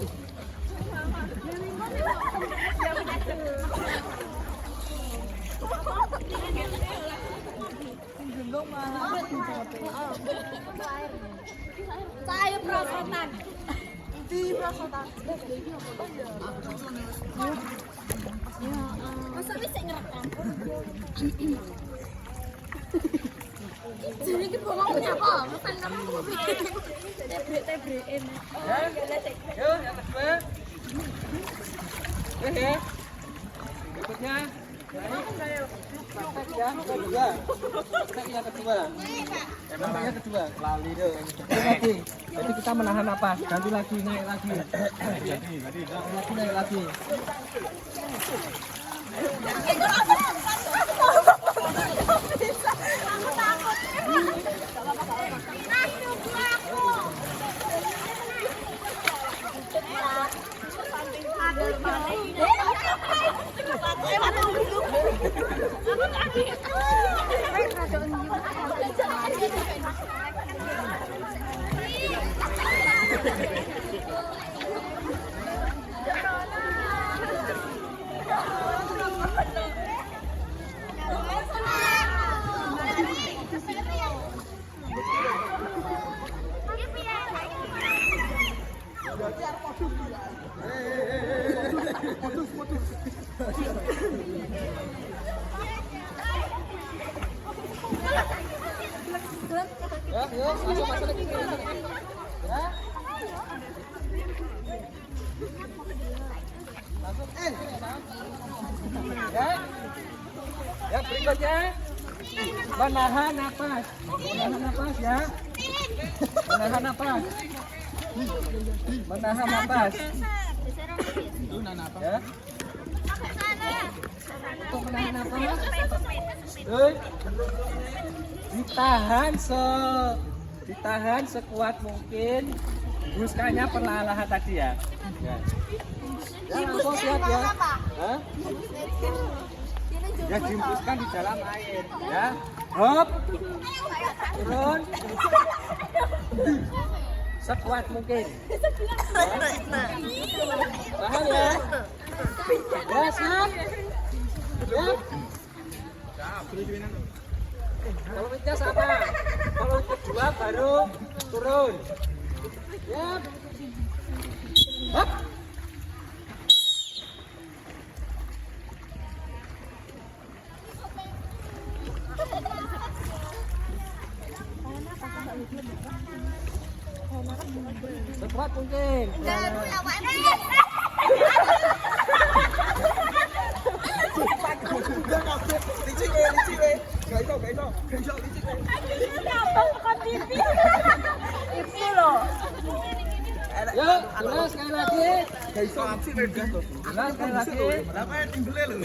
B: Saya perosotan. Di perosotan. Masa bisa ngerekam? Jadi kita ngomongnya apa? Makan kamu tebre-tebrein.
D: Ya, yuk yang kedua. Ya. Berikutnya. Praktek yang kedua. Praktek yang kedua. Lali deh. Lagi. Jadi kita menahan napas. Ganti lagi, naik lagi. Naik lagi. Ya, yuk, masuk lagi. Ya. Langsung Ya. Ya, berikutnya menahan napas. Menahan napas ya. Menahan napas. Menahan napas. Ya. Untuk menahan napas. Ditahan sekuat mungkin. Hembuskannya perlahan tadi ya. Ya, langsung siap ya. Hah? Ya, dihembuskan di dalam air ya. Hop. Turun. Sekuat mungkin. Paham ya? Ya, siap. Ya. Kalau ngecas apa? Kalau kedua baru turun. Ya. Hop. Sekuat mungkin.
E: Licik weh. Gak iso. Licik weh.
B: Itu loh.
D: Yuk, ulas sekali lagi.
E: Gak iso licik weh.
D: Ulas sekali lagi.
E: Berapa timbelnya lho?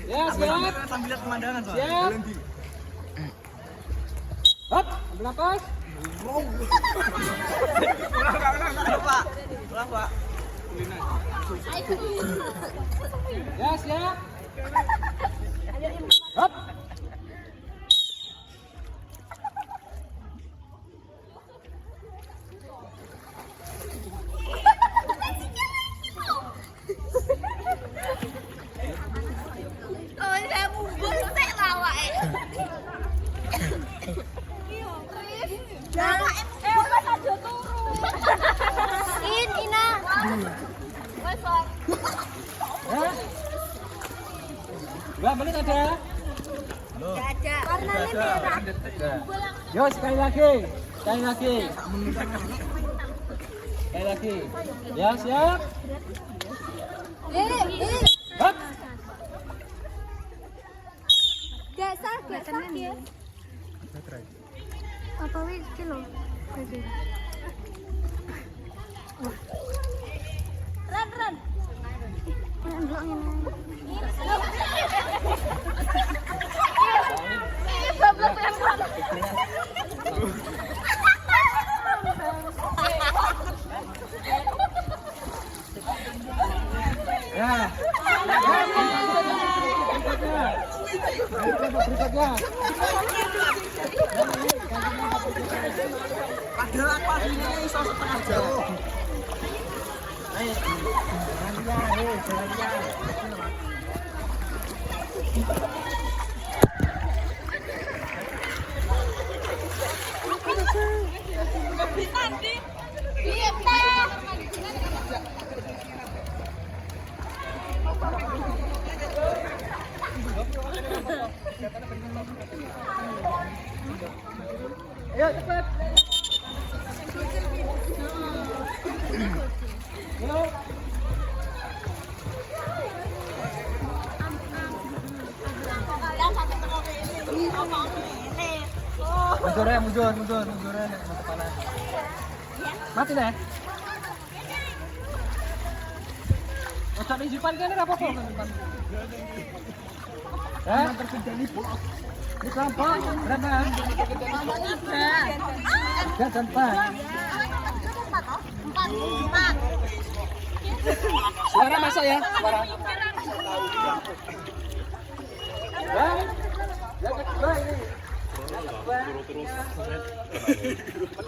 D: Ya, siap.
E: Sambil lihat pemandangan, Pak.
D: Siap. Hop, ambil nafas.
E: Pulang, Pak.
D: Ya, siap. Hop.
B: Oh, saya bungkus sih lawak. Udah saja turun. Ina. Wes, Pak.
D: Ya. 2 menit ada.
B: Enggak ada. Warnanya merah.
D: Yuk, sekali lagi. Ya, siap. Hop.
B: biasa dia. Apa wis iki lho. Ran. Ndelok ngene. Ini goblok pengen.
D: Ya. Berikutnya.
E: Padahal aku aslinya iso setengah jam.
D: Ayo. Jalan. Ayo cepat. Mundur ya, mata kepala. Mati deh. Otak di depan kan apa kok? Terkejani bolak. Ini kelompok berapa? Ya, tanpa. Suara masuk ya, suara. Yang kedua ini.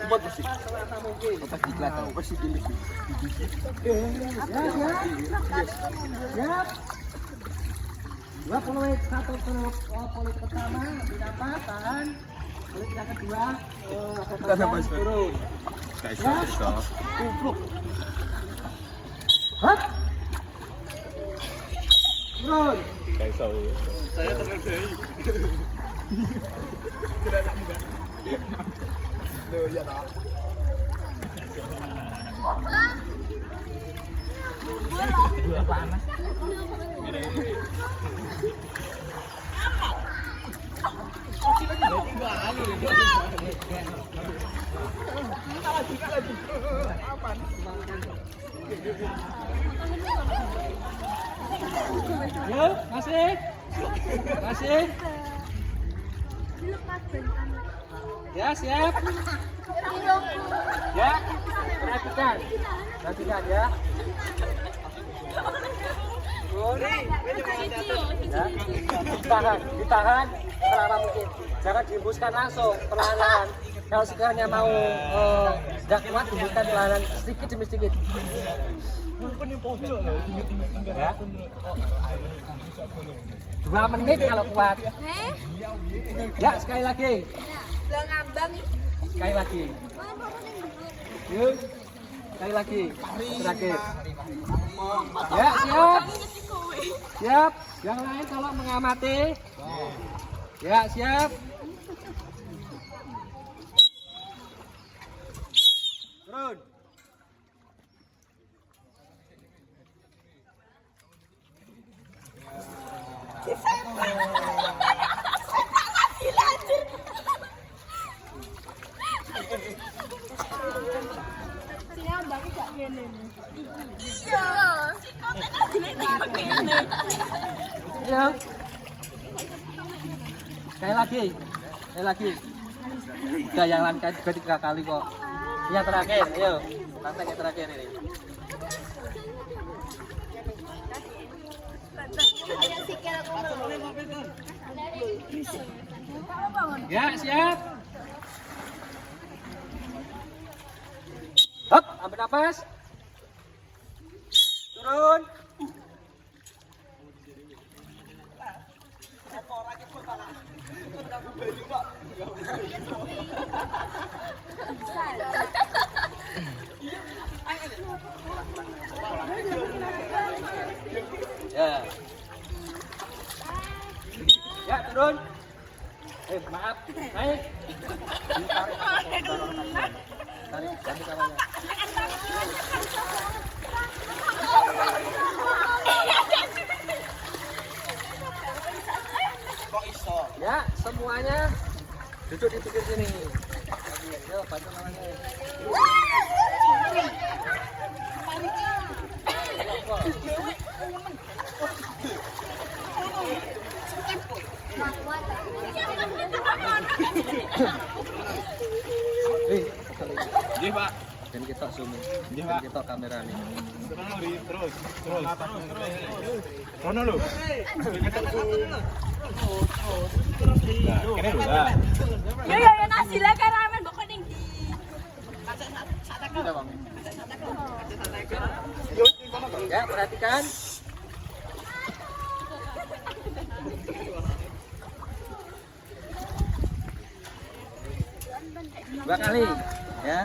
D: Buat musik. Otak di belakang. Masih gini. Ya. 2 peluit, 1 peluit pertama didapat, tahan. Peluit yang kedua, turun. Ya. Hop. Turun.
E: Saya terkejai. Loh, ya tak.
D: Panas. Yo, masih. Ya, siap. Ya, perhatikan ya. Ditahan selama mungkin. Jangan dihembuskan langsung, perlahan-lahan. Kalau sekiranya mau tidak kuat, hembuskan perlahan sedikit demi sedikit. Ya. 2 menit kalau kuat. Ya, sekali lagi. Sekali lagi. Yuk. Sekali lagi. Terakhir. Ya, siap. Siap. Yang lain tolong mengamati. Ya, siap. Turun. Ya. Sekali lagi. Udah yang lain kan juga 3 kali kok. Yang terakhir, ayo. Praktek yang terakhir ini. Ya, siap. Hop, ambil nafas. Turun. Ya. Ya, turun. Maaf. Naik. Tarik kawannya.
E: Kok iso?
D: Ya, semuanya duduk di pinggir sini. Ayo bantu namanya.
C: Nggih, Pak.
D: Dan kita zoom.
C: Nggih,
D: Dan
C: Pak.
D: kita kamera nih.
C: Terus. Kono lho. Nah, kene lho. Lah.
B: Ya nasi lah kan ramen kok ning ndi.
D: Ya, perhatikan. Dua kali, ya.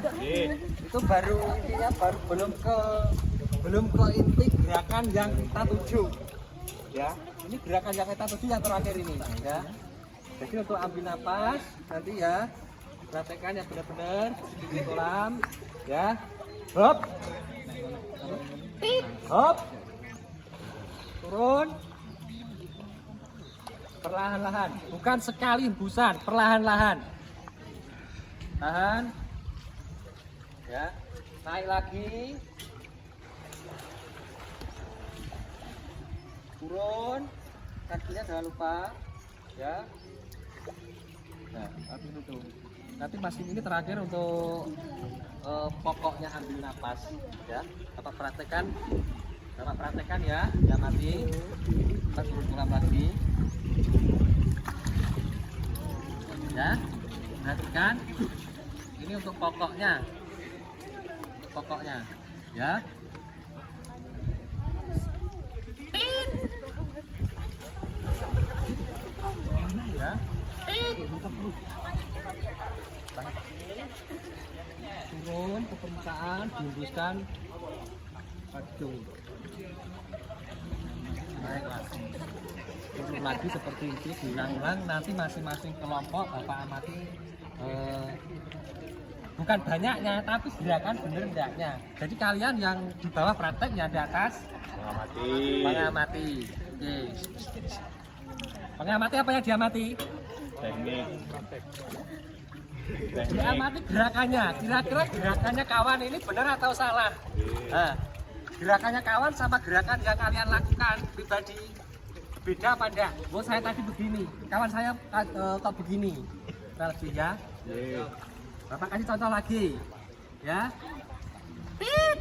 D: Itu baru intinya belum ke inti gerakan yang kita tuju, ya. Ini gerakan yang kita tuju yang terakhir ini, ya. Jadi untuk ambil napas nanti ya, praktekkan yang benar-benar di kolam, ya. Hop, hop, turun, perlahan-lahan, bukan sekali hembusan, perlahan-lahan. Tahan, ya, naik lagi, turun, kakinya jangan lupa, ya. Nah, habis itu. Nanti mesin ini terakhir untuk pokoknya ambil napas, ya. Bapak praktekkan ya, jangan mati. Kita turun kolam lagi, ya. Perhatikan. Ini untuk pokoknya, ya. Ya. Turun ke permukaan, dihembuskan. Aduh. Naik lagi. Turun lagi seperti itu, diulang-ulang. Nanti masing-masing kelompok Bapak amati. Bukan banyaknya, tapi gerakan bener enggaknya. Jadi kalian yang di bawah praktek, yang di atas mengamati. Oke. Mengamati apa yang diamati?
C: Teknik.
D: Diamati gerakannya. Kira-kira gerakannya kawan ini benar atau salah? Nah, gerakannya kawan sama gerakan yang kalian lakukan pribadi beda apa enggak? Oh, saya tadi begini, kawan saya kok begini. Kita lagi ya. Bapak kasih contoh lagi, ya. Pip.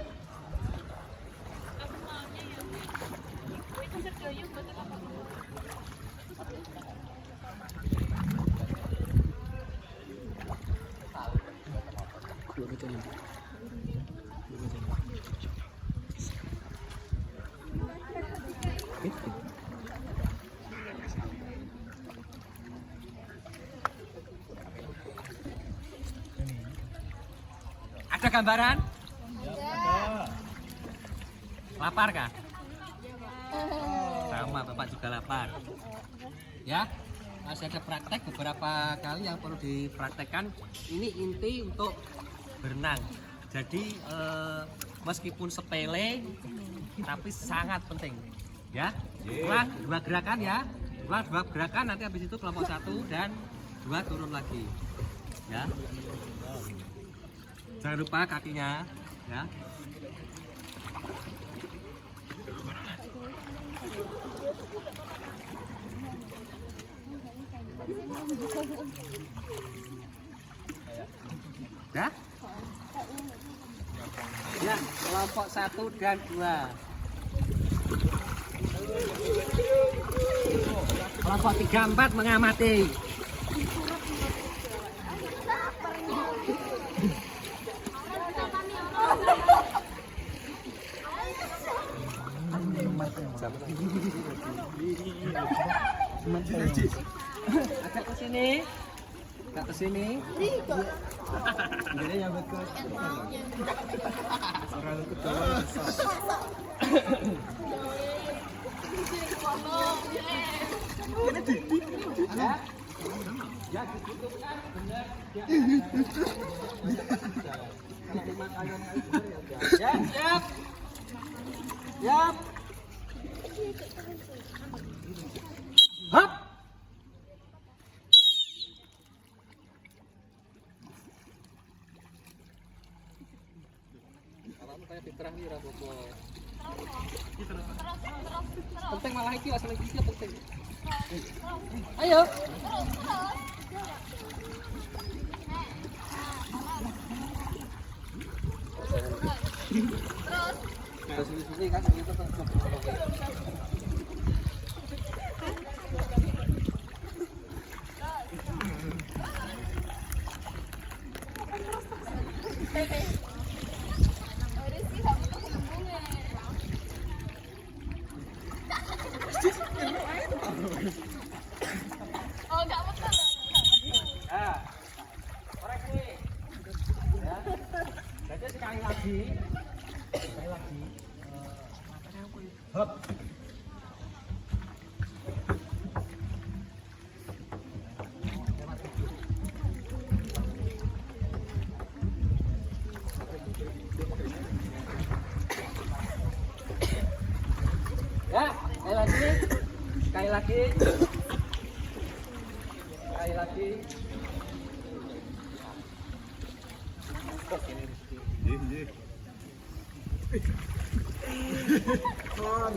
D: Ada gambaran? Lapar kah? Sama, Bapak juga lapar. Ya, masih ada praktek beberapa kali yang perlu dipraktekkan. Ini inti untuk berenang. Jadi meskipun sepele, tapi sangat penting. Ya, setelah dua gerakan ya, setelah dua gerakan nanti habis itu kelompok 1 dan 2 turun lagi. Ya. Jangan lupa kakinya, ya. Ya? Ya, kelompok 1 dan 2. Kelompok 3, 4 mengamati. Agak ke sini. Agak ke sini. Jadi yang betul. Ya. Ya dihitungkan benar. Ya, siap. Siap. Hop. kayak fitrah wira bobo. Penting malah iki asal iki penting. Ayo. Terus sini kan itu kan.
B: Oh, enggak betul.
D: Nah, koreksi. Ya. Jadi sekali lagi. Hop. Ya, sekali lagi. Sekali lagi. Sekali lagi.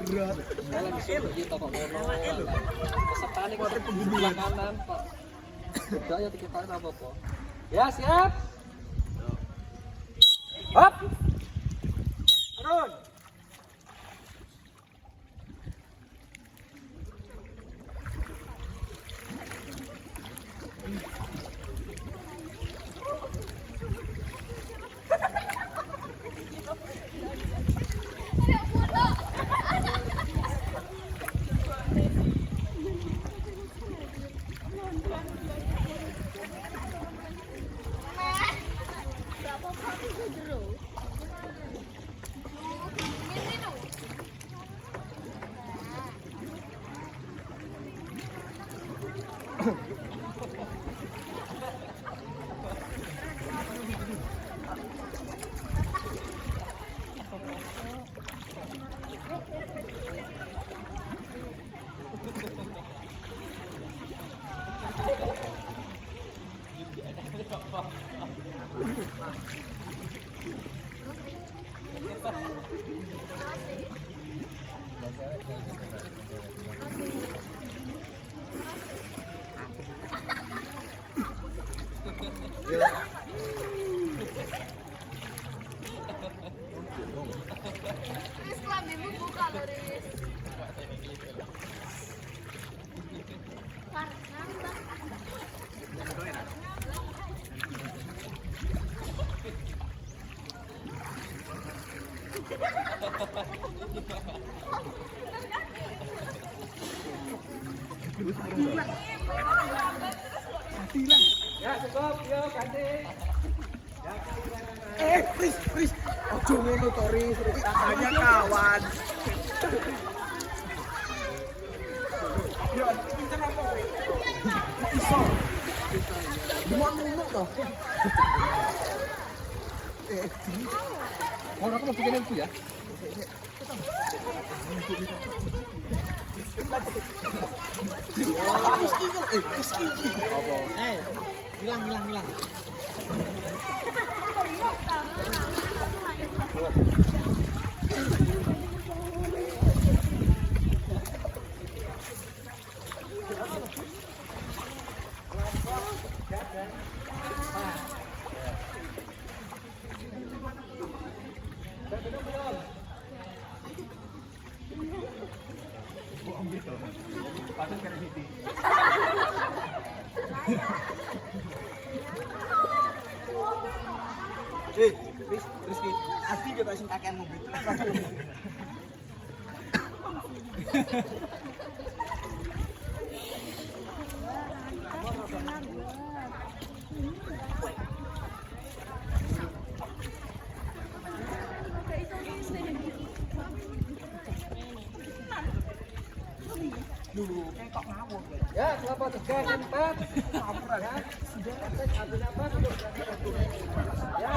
E: Berat.
D: Dalam kita kok peserta ini kok sebelah kanan Pak. Udah ya kita apa-apa. Ya, siap. Hop. Turun.
B: Riz, klambimu buka loh, Riz.
D: Ya, cukup. Yuk, ganti.
E: Riz. Ojo ngono to, Riz. Hanya kawan. Ya, pinter apa kowe? Iso. Gimana ngono to?
D: Orang aku mau bikin itu ya.
E: Hilang.
C: Patut kena hiti.
E: Rizky, Adi juga sing kakean mobil.
D: Ya, kelapa 3 dan 4. Ya. Sudah nafas untuk ya. Ya.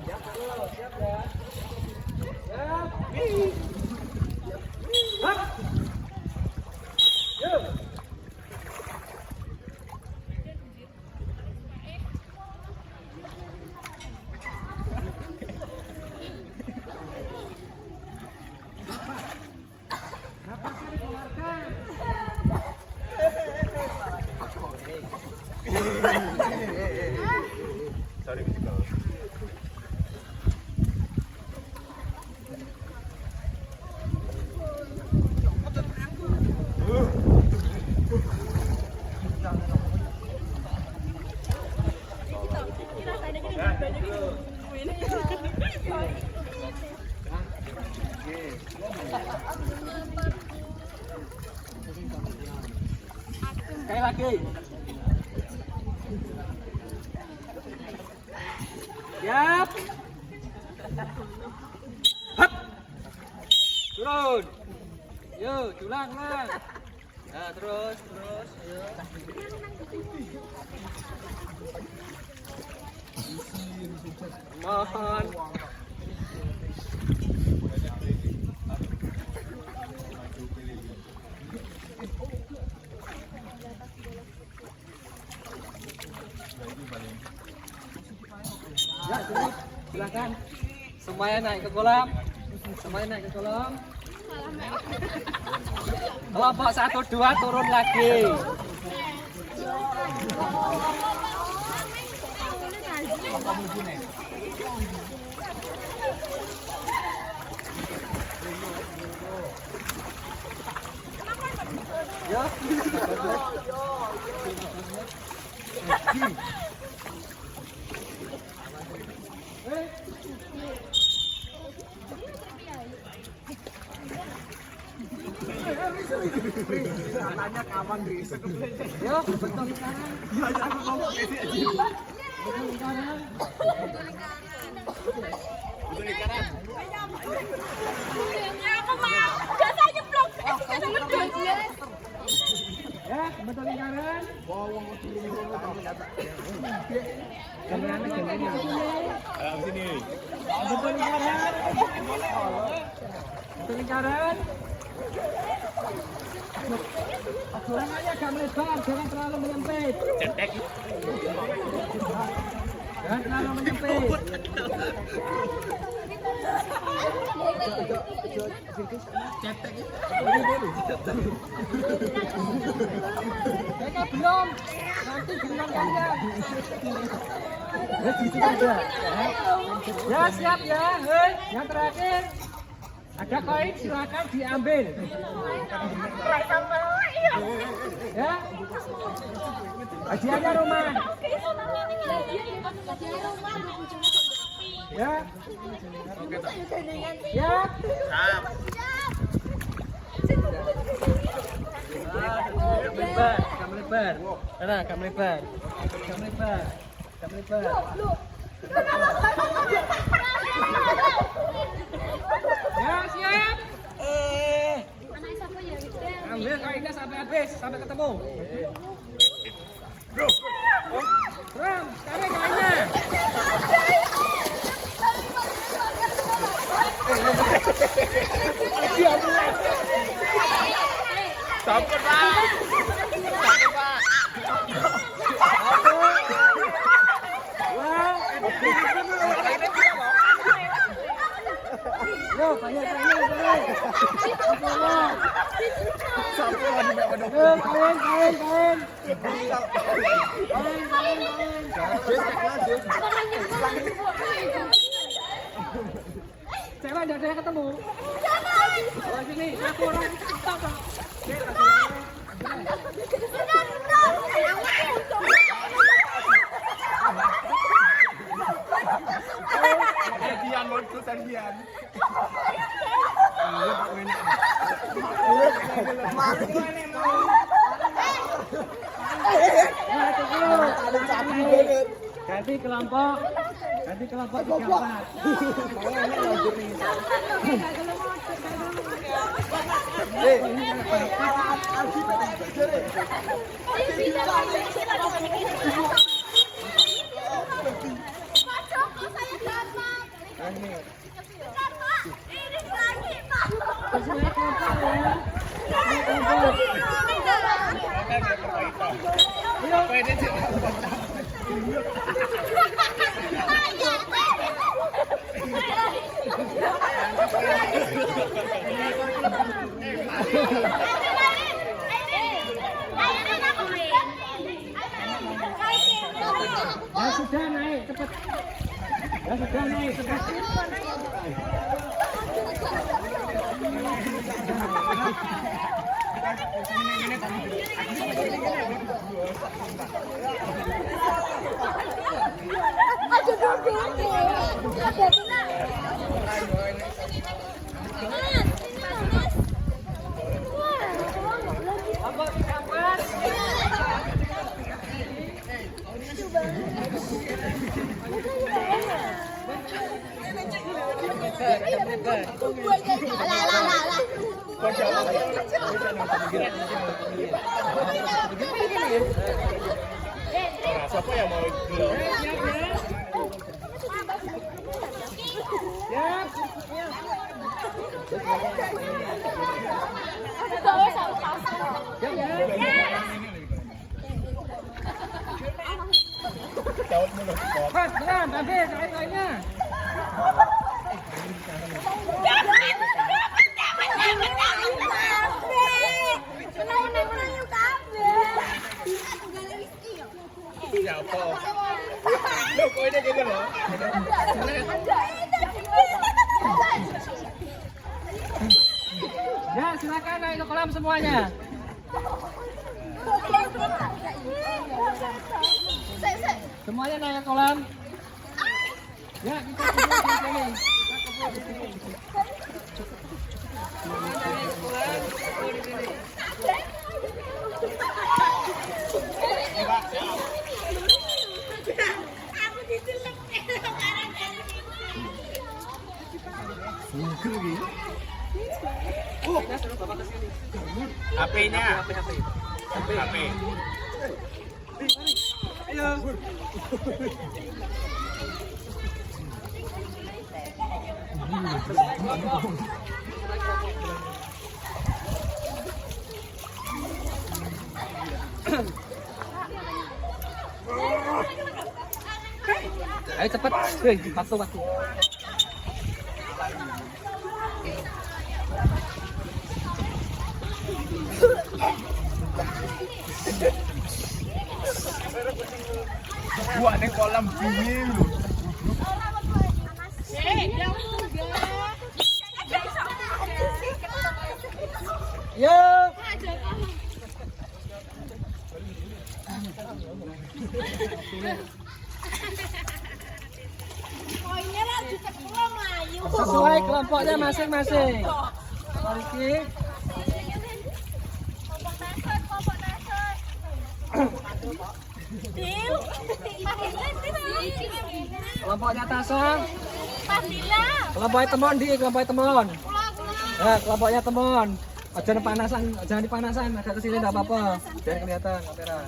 D: Siap dulu, siap ya. Siap. Hap. Yuk.
C: sorry physical.
D: Sekali lagi. Siap. Hap. Turun. Yuk, ulang. Nah, terus. Yuk. Mohon. Ya, silakan. Semuanya naik ke kolam. Kelompok 1, 2 turun lagi. Ya.
E: Katanya kapan besok?
D: Yo, betul sekarang.
B: Aku mau. Biasa nyeblok.
D: Ya, betul lingkaran. Kameranya gini.
C: Sini.
D: Betul lingkaran. Suaranya agak melebar, jangan terlalu menyempit. Jangan terlalu menyempit. Mereka belum, nanti giliran kalian. Di sini aja. Ya siap ya. Yang terakhir ada koin, silakan diambil. Ya. Hadiahnya rumah. Ya. Ya. Melebar. Mana? Melebar. Ya, siap. Ambil koinnya sampai habis, sampai ketemu. Ram, sekarang koinnya.
C: Sampai Pak.
D: Yo, banyak kain. Cewek ada yang ketemu. Oh, sini, aku orang.
C: Dian mau ikutan Dian. Ganti kelompok 4. Ya sudah naik cepat.
D: Ya sudah nih, sudah.
B: Aduh, ada tuna.
D: Apa kapan?
E: Siapa yang mau gelap? Daud mulu.
D: Mas, benar, habis airnya.
E: Siapa? Loh, kok ini gitu loh?
D: Ya, silakan naik ke kolam semuanya. Semuanya naik ke kolam. Ya, kita kumpul di sini.
C: HP-nya. HP.
D: Ayo cepat, hei, waktu.
E: Gua nih kolam dingin loh.
D: Yo. Sesuai kelompoknya masing-masing. Oke. Kelompoknya Tasha. Kelompoknya Temon di kelompoknya Temon. Ya, kelompoknya Temon. Jangan panasan, jangan dipanasan. Agak kesini enggak apa-apa. Biar kelihatan kamera.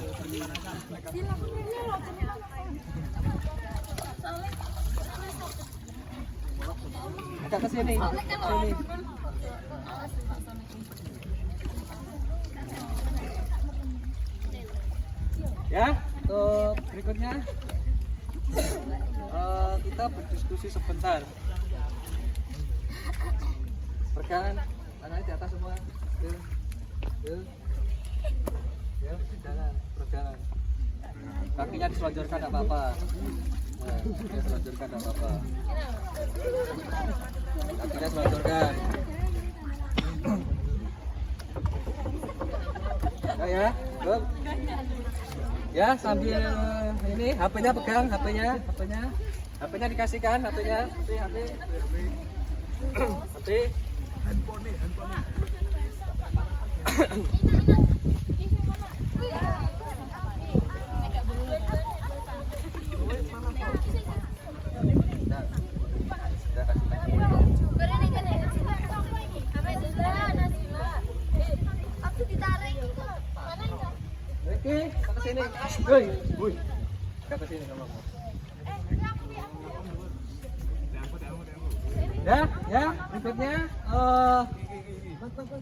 D: Agak kesini. Sini. Ya, untuk berikutnya kita berdiskusi sebentar. Pegangan tangannya di atas semua. Yuk. Jangan, pegangan. Kakinya diselonjorkan tidak apa-apa. Nah, diselonjorkan tidak apa-apa. Kakinya diselonjorkan. Ya, Bang. Ya, sambil ini HP-nya pegang, HP-nya dikasihkan, HP. Oke, ke sini. Woi. Ke sini kamu. Ya, berikutnya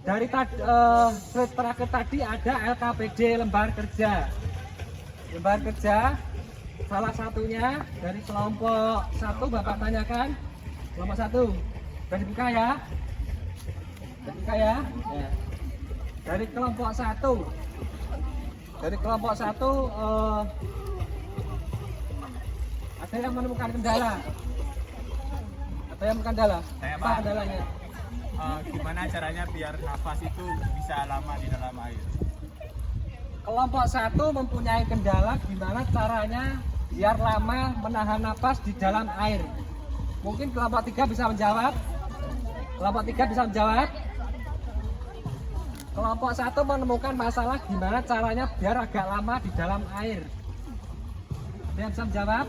D: dari slide terakhir tadi ada LKPD lembar kerja. Lembar kerja salah satunya dari kelompok 1 Bapak tanyakan. Kelompok 1. Sudah dibuka ya? Ya. Dari kelompok 1. Dari kelompok 1 Ada yang menemukan kendala? Ada yang menemukan kendala?
C: Saya,
D: Apa
C: Pak.
D: kendalanya?
C: Gimana caranya biar nafas itu bisa lama di dalam air?
D: Kelompok 1 mempunyai kendala gimana caranya biar lama menahan napas di dalam air. Mungkin kelompok 3 bisa menjawab. Kelompok 3 bisa menjawab. Kelompok 1 menemukan masalah gimana caranya biar agak lama di dalam air. Ada yang bisa menjawab?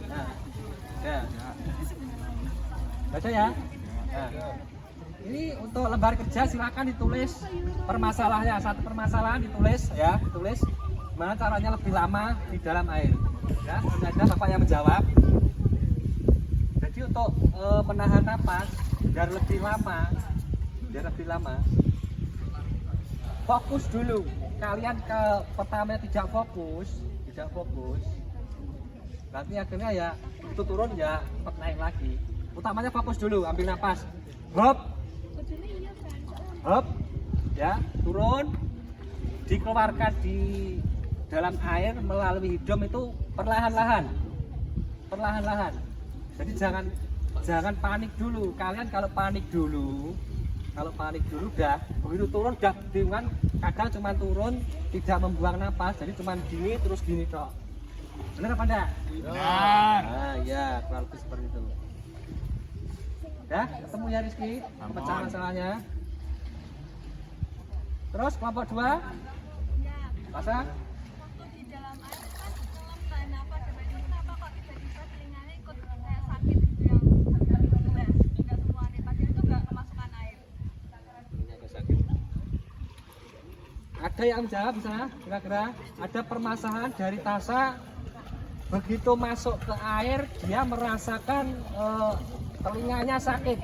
D: Nah, ya. Baca ya. Nah, ini untuk lembar kerja silakan ditulis permasalahannya, satu permasalahan ditulis ya, tulis gimana caranya lebih lama di dalam air. Ya, sudah ada Bapak yang menjawab. Jadi untuk menahan napas biar lebih lama, fokus dulu. Kalian ke pertama tidak fokus, nanti akhirnya ya itu turun ya cepat naik lagi. Utamanya fokus dulu, ambil napas, hop, ya turun, dikeluarkan di dalam air melalui hidung itu perlahan-lahan. Jadi jangan panik dulu. Kalian kalau panik dulu udah begitu turun udah bingungan, kadang cuma turun tidak membuang napas, jadi cuma gini terus gini tok. Benar apa enggak?
C: Benar.
D: Nah, ya kurang lebih seperti itu. Udah ketemu ya Rizky pecah masalahnya. Terus kelompok 2 masa
B: Waktu di dalam air kan tolong tahan nafas ya, Pak. Kenapa kok tiba-tiba telinganya ikut kayak sakit gitu yang enggak semua nih pasien itu enggak kemasukan air.
D: ada yang menjawab di sana kira-kira? Ada permasalahan dari Tasa, begitu masuk ke air dia merasakan telinganya sakit.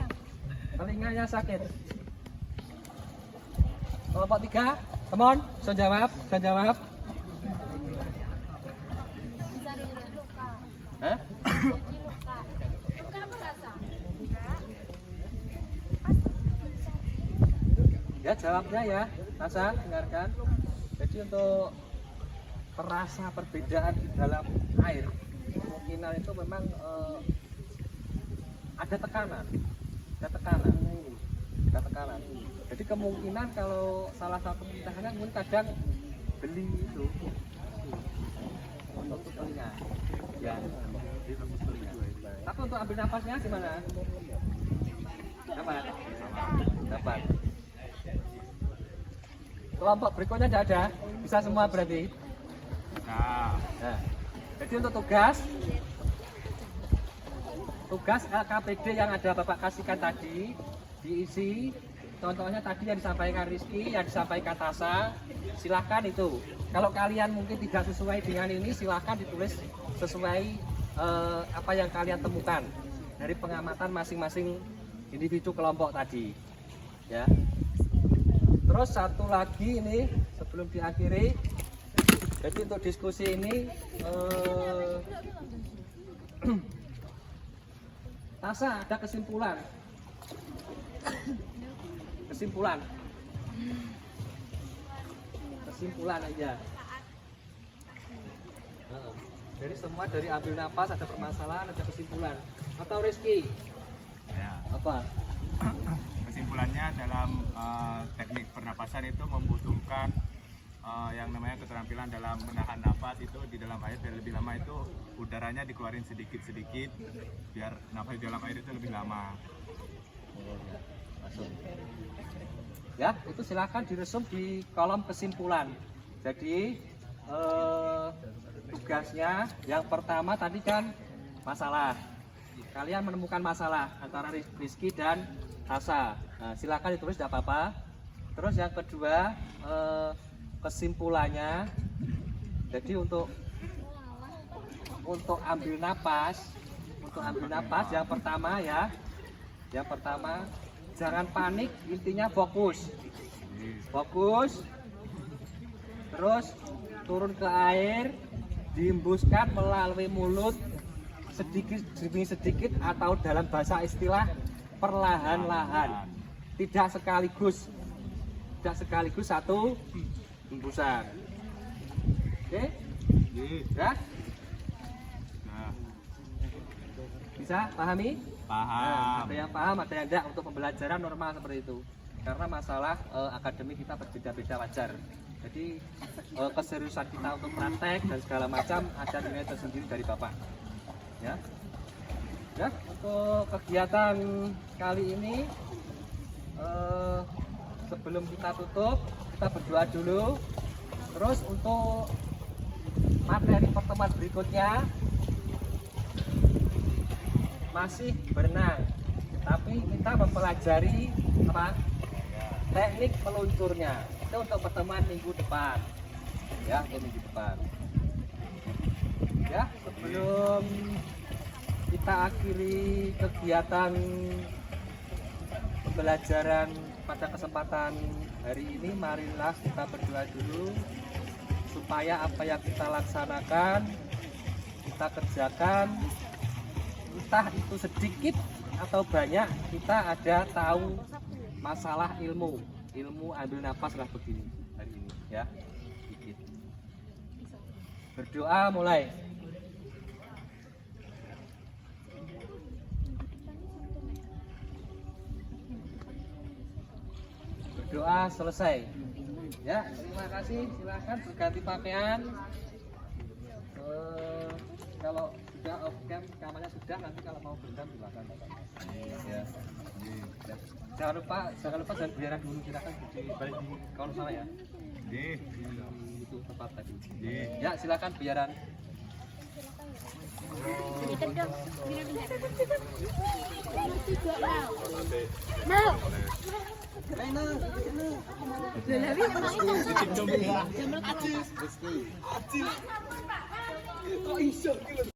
D: Kelompok 3, come on, bisa jawab.
B: Mencari luka.
D: Hah?
B: Luka. Luka apa rasa?
D: Ya jawabnya ya, Tasa, dengarkan. Jadi untuk terasa perbedaan di dalam air, kemungkinan itu memang ada tekanan. Jadi kemungkinan kalau salah satu pentahannya mungkin kadang beli itu untuk telinga. Ya, untuk telinga. Tapi untuk ambil nafasnya gimana? Dapat. Kelompok berikutnya tidak ada, bisa semua berarti. Nah, jadi untuk tugas LKPD yang ada Bapak kasihkan tadi diisi. Contohnya tadi yang disampaikan Rizky, yang disampaikan Tasa, silahkan itu. Kalau kalian mungkin tidak sesuai dengan ini, silahkan ditulis sesuai apa yang kalian temukan dari pengamatan masing-masing individu kelompok tadi. Ya. Terus satu lagi ini sebelum diakhiri, jadi untuk diskusi ini Tasa ada kesimpulan aja. Jadi semua dari ambil napas ada permasalahan, ada kesimpulan. Atau Rizky?
C: Ya.
D: Apa?
C: Kesimpulannya dalam teknik pernapasan itu membutuhkan yang namanya keterampilan dalam menahan nafas itu di dalam air dan lebih lama itu udaranya dikeluarin sedikit-sedikit biar nafas di dalam air itu lebih lama.
D: Ya, itu silakan diresum di kolom kesimpulan. Jadi tugasnya yang pertama tadi kan masalah. Kalian menemukan masalah antara Rizky dan Tasa. Nah, silakan ditulis, tidak apa-apa. Terus yang kedua kesimpulannya. Jadi untuk ambil napas, yang pertama ya. Yang pertama, jangan panik, intinya fokus. Terus turun ke air, dihembuskan melalui mulut sedikit demi sedikit atau dalam bahasa istilah perlahan-lahan. Tidak sekaligus satu hembusan. Oke? Ya?
C: Nah,
D: Bisa pahami? Nah,
C: paham.
D: ada yang paham, ada yang enggak untuk pembelajaran normal seperti itu. Karena masalah akademik kita berbeda-beda wajar. Jadi keseriusan kita untuk praktek dan segala macam ada nilai tersendiri dari Bapak. Ya. Ya, untuk kegiatan kali ini sebelum kita tutup, kita berdoa dulu. Terus untuk materi pertemuan berikutnya masih berenang, tapi kita mempelajari apa? Teknik meluncurnya. Itu untuk pertemuan minggu depan. Ya, untuk minggu depan. Ya, sebelum kita akhiri kegiatan pembelajaran pada kesempatan hari ini, marilah kita berdoa dulu supaya apa yang kita laksanakan, kita kerjakan, entah itu sedikit atau banyak, kita ada tahu masalah ilmu ambil nafas lah begini hari ini ya, sedikit. Berdoa mulai. Berdoa selesai. Ya, terima kasih. Silakan berganti pakaian. Kalau sudah off cam, kamarnya sudah, nanti kalau mau berendam silakan. Ya. Ya. Jangan lupa jangan biaran dulu, silakan balik di kawan sana ya. Di itu tempat tadi. Ya, silakan biaran.
E: Kok iso gitu.